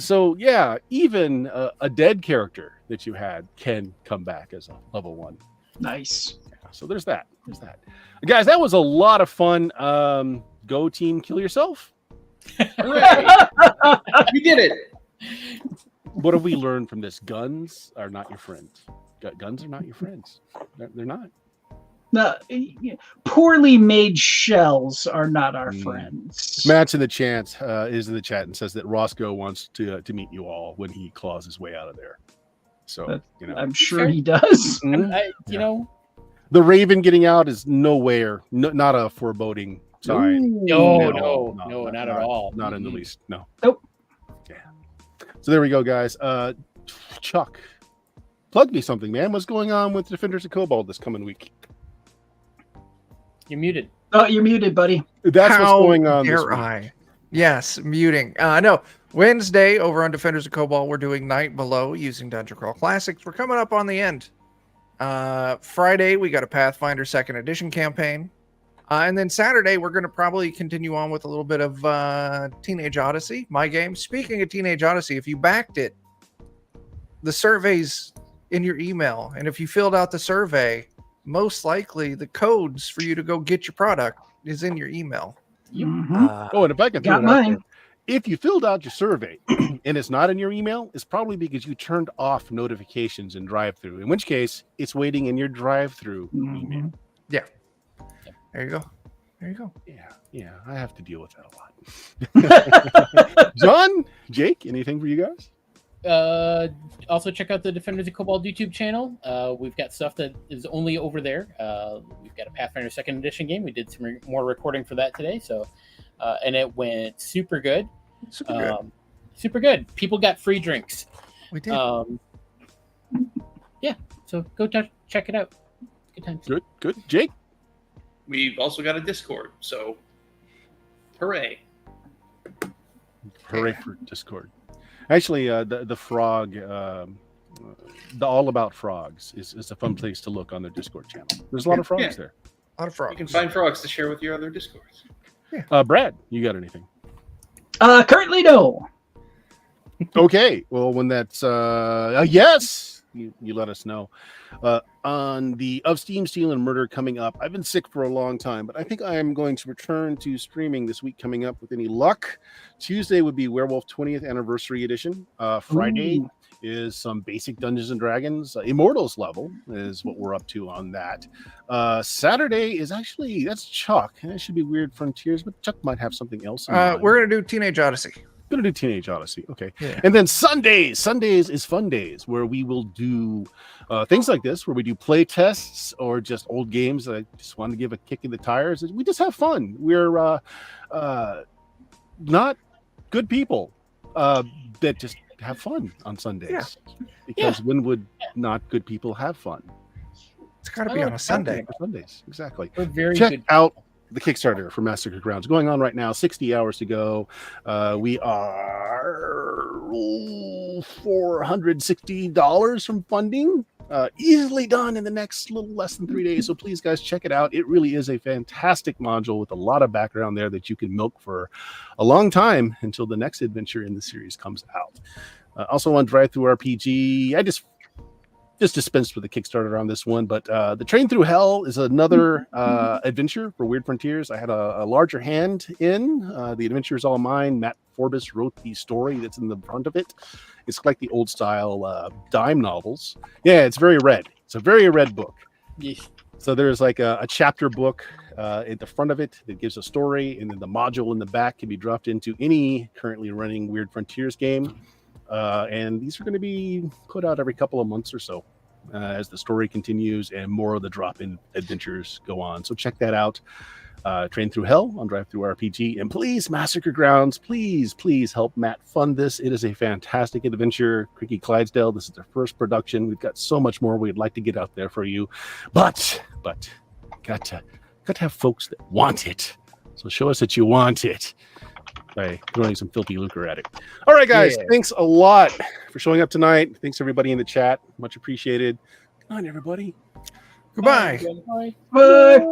So yeah, even a dead character that you had can come back as a level 1. Nice. So there's that. Guys, that was a lot of fun. Go team, kill yourself. Hooray! We did it. What have we learned from this? Guns are not your friends. Guns are not your friends. They're not. Poorly made shells are not our friends. Matt's in the chat and says that Roscoe wants to meet you all when he claws his way out of there. So I'm sure he does. You the Raven getting out is nowhere, not a foreboding sign. No, not at all. Not in the least. No. Nope. Yeah. So there we go, guys. Chuck, plug me something, man. What's going on with Defenders of Cobalt this coming week? You're muted. Oh, you're muted, buddy. That's what's going on this Dare week. I? Yes, muting. No, Wednesday over on Defenders of Cobalt, we're doing Night Below using Dungeon Crawl Classics. We're coming up on the end. Friday, we got a Pathfinder 2nd Edition campaign. And then Saturday, we're going to probably continue on with a little bit of Teenage Odyssey, my game. Speaking of Teenage Odyssey, if you backed it, the survey's in your email. And if you filled out the survey, most likely the codes for you to go get your product is in your email. Mhm. And if I can throw Got it out mine. there, if you filled out your survey and it's not in your email, it's probably because you turned off notifications in drive-through, in which case it's waiting in your drive-through email. There you go. Yeah, I have to deal with that a lot. John, Jake, anything for you guys? Also check out the Defenders of Cobalt YouTube channel. We've got stuff that is only over there. We've got a Pathfinder 2nd Edition game. We did some more recording for that today, so and it went super good. Super good. People got free drinks. We did. Yeah, so go check it out. Good times. Good. Jake? We've also got a Discord, so hooray. Hooray for Discord. Actually, the frog, the All About Frogs is a fun place to look on their Discord channel. There's a lot of frogs there. A lot of frogs. You can find frogs to share with your other Discords. Brad, you got anything? Currently, no. Okay. Well, when that's yes, you let us know. On the Of Steam, Steel, and Murder coming up. I've been sick for a long time, but I think I am going to return to streaming this week coming up with any luck. Tuesday would be Werewolf 20th Anniversary Edition. Friday is some basic Dungeons and Dragons. Immortals level is what we're up to on that. Saturday is actually, that's Chuck. That should be Weird Frontiers, but Chuck might have something else in mind. We're going to do Teenage Odyssey. Gonna do Teenage Odyssey. Okay. Yeah. And then Sundays is fun days where we will do things like this, where we do play tests or just old games that I just want to give a kick in the tires. We just have fun. We're not good people that just have fun on Sundays. Yeah. Because when would not good people have fun? It's got to be on a Sunday. Sundays, exactly. We're very Check good. out the Kickstarter for Massacre Grounds going on right now. 60 hours to go. We are $460 from funding. Easily done in the next little less than 3 days. So please, guys, check it out. It really is a fantastic module with a lot of background there that you can milk for a long time until the next adventure in the series comes out. Also on Drive Through RPG, I just dispensed with the Kickstarter on this one, but the Train Through Hell is another adventure for Weird Frontiers. I had a larger hand in. The adventure is all mine. Matt Forbes wrote the story that's in the front of it. It's like the old style dime novels. Yeah, it's very red. It's a very red book. Yeesh. So there's like a chapter book at the front of it that gives a story, and then the module in the back can be dropped into any currently running Weird Frontiers game. And these are going to be put out every couple of months or so as the story continues and more of the drop-in adventures go on. So check that out. Train Through Hell on Drive Through RPG. And please, Massacre Grounds, please help Matt fund this. It is a fantastic adventure. Cricky Clydesdale, this is their first production. We've got so much more we'd like to get out there for you. But got to have folks that want it. So show us that you want it by throwing some filthy lucre at it. All right, guys. Yeah. Thanks a lot for showing up tonight. Thanks everybody in the chat. Much appreciated. Good night, everybody. Goodbye. Bye. Bye.